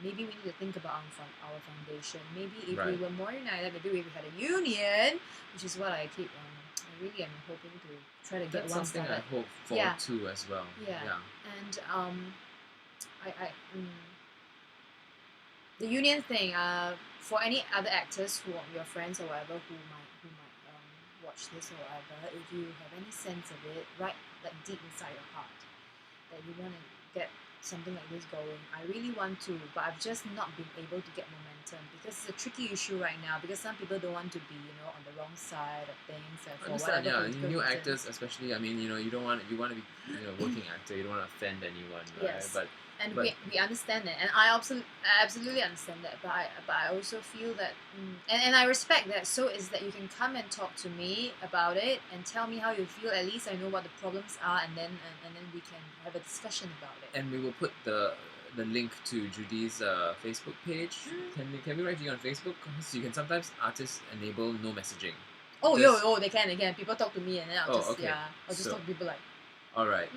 Maybe we need to think about our foundation. Maybe if we Right. were more united, maybe if we had a union, which is what I keep I really am hoping to try to get That's one something started. I hope for Yeah. too as well. Yeah. And the union thing, for any other actors who are your friends or whatever who might watch this or whatever, if you have any sense of it, right, like deep inside your heart, that you want to get something like this going, I really want to, but I've just not been able to get momentum because it's a tricky issue right now, because some people don't want to be, on the wrong side of things, and for Understand, whatever yeah. political New reason. actors, especially. I mean, you want to be, working actor. You don't want to offend anyone, right? Yes. But And we understand that, and I absolutely understand that. But I also feel that, and I respect that. So is that you can come and talk to me about it and tell me how you feel. At least I know what the problems are, and then we can have a discussion about it. and we will put the link to Judee's Facebook page. Can we write to you on Facebook? Because you can sometimes artists enable no messaging. Oh, they can. People talk to me, and then I'll okay. I'll just talk to people like. All right.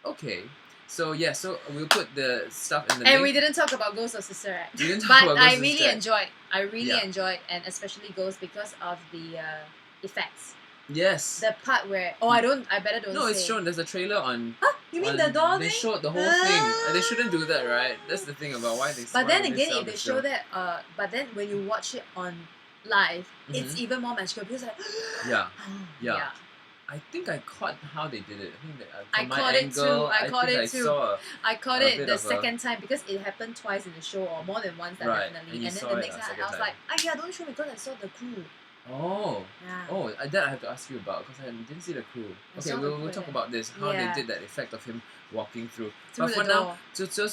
Okay. So yeah, so we'll put the stuff in the And link. we didn't talk about Ghost of Sister Act. We didn't talk But about I Ghost of really Sister Act. enjoyed. I really Yeah. enjoyed, and especially Ghost because of the effects. Yes. The part where I better don't. No, say. it's shown. There's a trailer on. Huh? You mean the on- doll They thing? showed the whole thing. They shouldn't do that, right? That's the thing about why they. But why then would again, sell if the they show that, but then when you watch it on live, it's even more magical because like. Yeah. Yeah. Yeah. I think I caught how they did it. I think that I from my caught it angle, too. I caught think it I too. saw I caught a it bit the of a- second time because it happened twice in the show, or more than once, Right, definitely. and you And then saw the it next a time, second I was time. like, don't show me because I saw the crew. Oh. Yeah. Oh, that I have to ask you about because I didn't see the crew. I Okay, saw the we'll crew talk there. about this. How Yeah. they did that effect of him walking through. Through but the for door.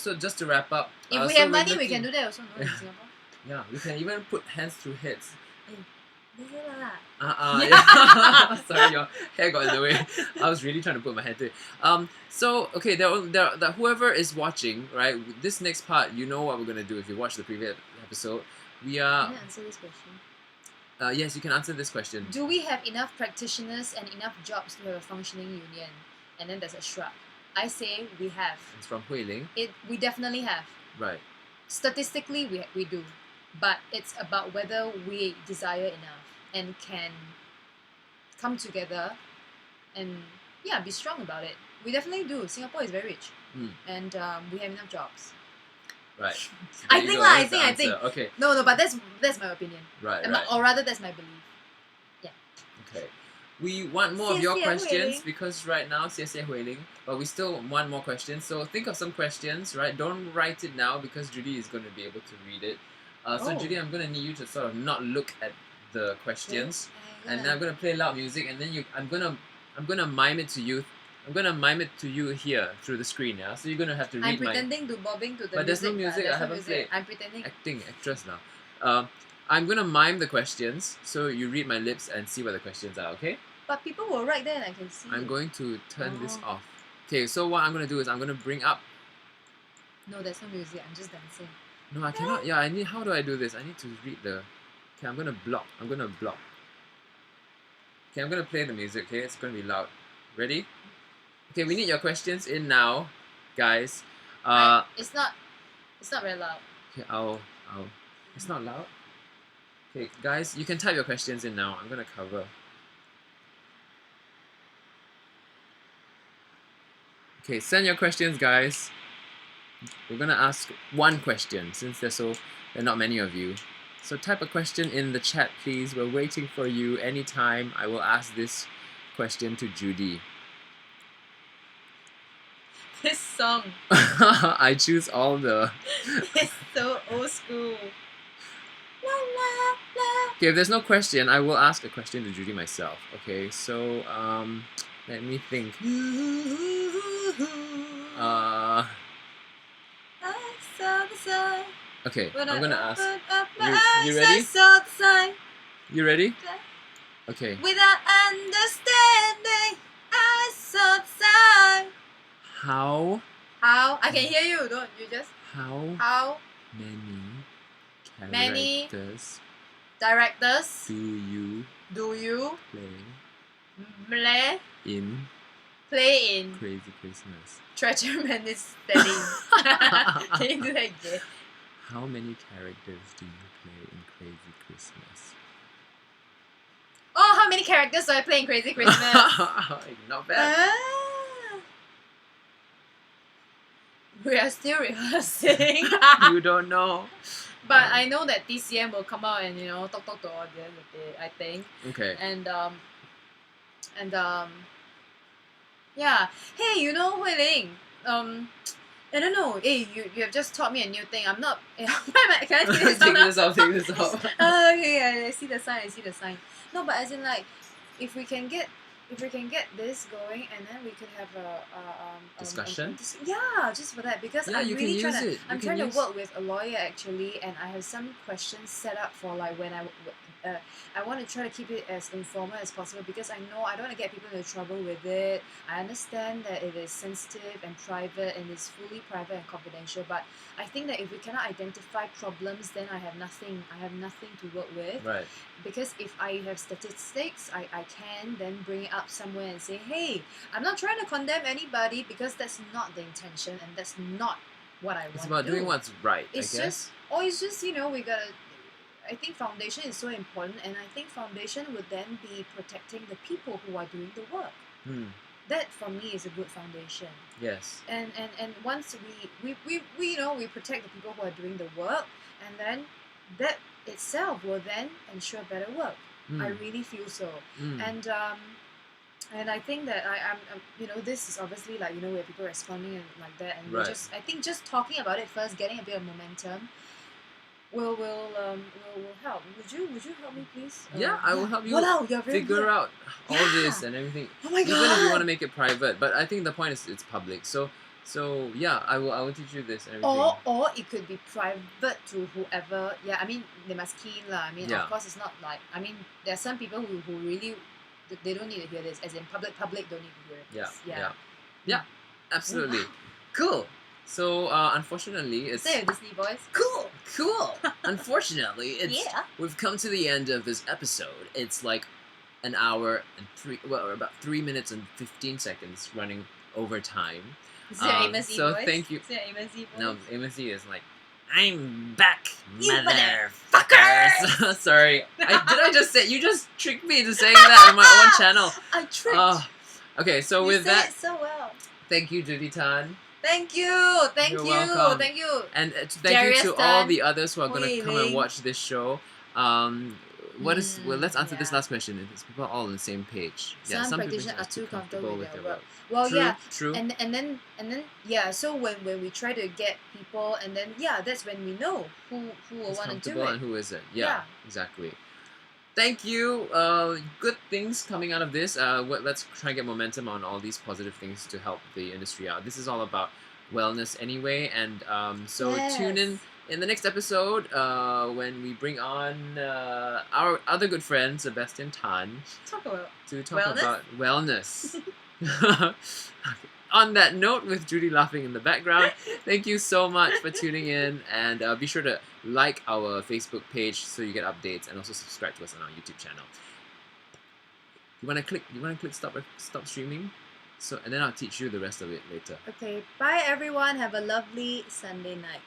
now, just to wrap up. If we so have we're money, we looking- can do that also, no, in Singapore. Yeah, we can even put hands through heads. Yeah. Yeah. Sorry, your hair got in the way. I was really trying to put my hand through it. So okay, there whoever is watching, right? This next part, you know what we're gonna do if you watch the previous episode. We are. Can I answer this question? Yes, you can answer this question. Do we have enough practitioners and enough jobs to have a functioning union? And then there's a shrug. I say we have. It's from Hui Ling. We definitely have. Right. Statistically, we do. But it's about whether we desire enough and can come together and be strong about it. We definitely do. Singapore is very rich, and we have enough jobs. Right. I There you think go, lah. that's the I think. answer. Okay. No, but that's my opinion. Right. And Right. or rather, that's my belief. Okay. We want more of your 谢谢 questions 慧玲 because right now, 谢谢Hui Ling, but we still want more questions. So think of some questions, right? Don't write it now because Judee is going to be able to read it. So Oh. Judee, I'm going to need you to sort of not look at the questions, and then Yeah. I'm going to play loud music, and then I'm gonna mime it to you. I'm gonna mime it to you here through the screen, yeah. So you're gonna have to read I'm pretending to bobbing to the But there's no music. music, There's I no haven't music. played. I'm pretending. actress now. I'm gonna mime the questions, so you read my lips and see what the questions are. Okay? But people will write there and I can see. I'm going to turn this Oh. off. Okay, so what I'm gonna do is I'm gonna bring up. No, there's no music. I'm just dancing. No, I cannot. Yeah, I need. How do I do this? I need to read the. Okay, I'm gonna block. Okay, I'm gonna play the music. Okay, it's gonna be loud. Ready? Okay, we need your questions in now, guys. It's not very loud. Okay, I'll. It's not loud. Okay, guys, you can type your questions in now. I'm gonna cover. Okay, send your questions, guys. We're gonna ask one question since there are not many of you. So type a question in the chat, please. We're waiting for you. Anytime, I will ask this question to Judee. This song. I choose all the. It's so old school. La, la, la. Okay, if there's no question, I will ask a question to Judee myself. Okay, so let me think. I saw the sign. Okay, When I'm gonna ask. You ready? I saw the sign. You ready? Okay. Without understanding, I saw the sign. How? I can hear you. Don't you just? How many characters directors do you play in Crazy Christmas? Treasure Man is standing. Can you do that again? How many characters do you play in Crazy Christmas? Oh, how many characters do I play in Crazy Christmas? Not bad. We are still rehearsing. You don't know. But I know that TCM will come out and talk to audience. Okay, I think. Okay. And yeah. Hey, Hui Ling. I don't know. Hey, you have just taught me a new thing. I'm not. Can I take this off? Take this off. Okay, I see the sign. No, but as in like, if we can get this going, and then we could have a discussion. Just for that, because Yeah, I'm you really can trying use to. it. I'm trying to work with a lawyer actually, and I have some questions set up for like when I want to try to keep it as informal as possible, because I know I don't want to get people into trouble with it. I understand that it is sensitive and private, and it's fully private and confidential. But I think that if we cannot identify problems, then I have nothing to work with. Right. Because if I have statistics, I can then bring it up somewhere and say, hey, I'm not trying to condemn anybody, because that's not the intention, and that's not what I want to do. It's about doing what's right, I guess. It's just, we gotta. I think foundation is so important, and I think foundation would then be protecting the people who are doing the work. That for me is a good foundation. Yes. And once we protect the people who are doing the work, and then that itself will then ensure better work. I really feel so. And I think that I'm this is obviously like where people are responding and like that, and right. I think just talking about it first, getting a bit of momentum will help. Would you help me, please? Yeah, I will help you figure out all this and everything. Oh my god! Even if you want to make it private, but I think the point is it's public. So yeah, I will teach you this and everything. Or it could be private to whoever. Yeah, I mean they must key in lah. I mean of course it's not like, I mean there are some people who really they don't need to hear this. As in public don't need to hear this. Yeah. Absolutely. Cool. So unfortunately it's say a Disney voice. Cool. Unfortunately we've come to the end of this episode. It's like an hour and about 3 minutes and 15 seconds running over time. Is there Amos E so voice? Thank you. Is there Amos E voice? No, Amos E is like, I'm back, you motherfuckers. Sorry, did I just say? You just tricked me into saying that on my own channel. I tricked. Okay, so you with that, it so well. Thank you, Judee Tan. Thank you. You're welcome. Thank you. And thank Darius you to Tan, all the others who are going to Hui come and Ling. watch this show. Let's answer this last question. Is people all on the same page? Some practitioners are too comfortable with their work. Well, true. And then so when we try to get people, and then that's when we know who will want to do it and who isn't. Yeah, exactly. Thank you. Good things coming out of this. Let's try and get momentum on all these positive things to help the industry out. This is all about wellness anyway, and so tune in the next episode when we bring on our other good friend Sebastian Tan to talk about about wellness. On that note, with Judee laughing in the background, thank you so much for tuning in, and be sure to like our Facebook page so you get updates, and also subscribe to us on our YouTube channel. You wanna click stop streaming, and then I'll teach you the rest of it later. Okay, bye everyone. Have a lovely Sunday night.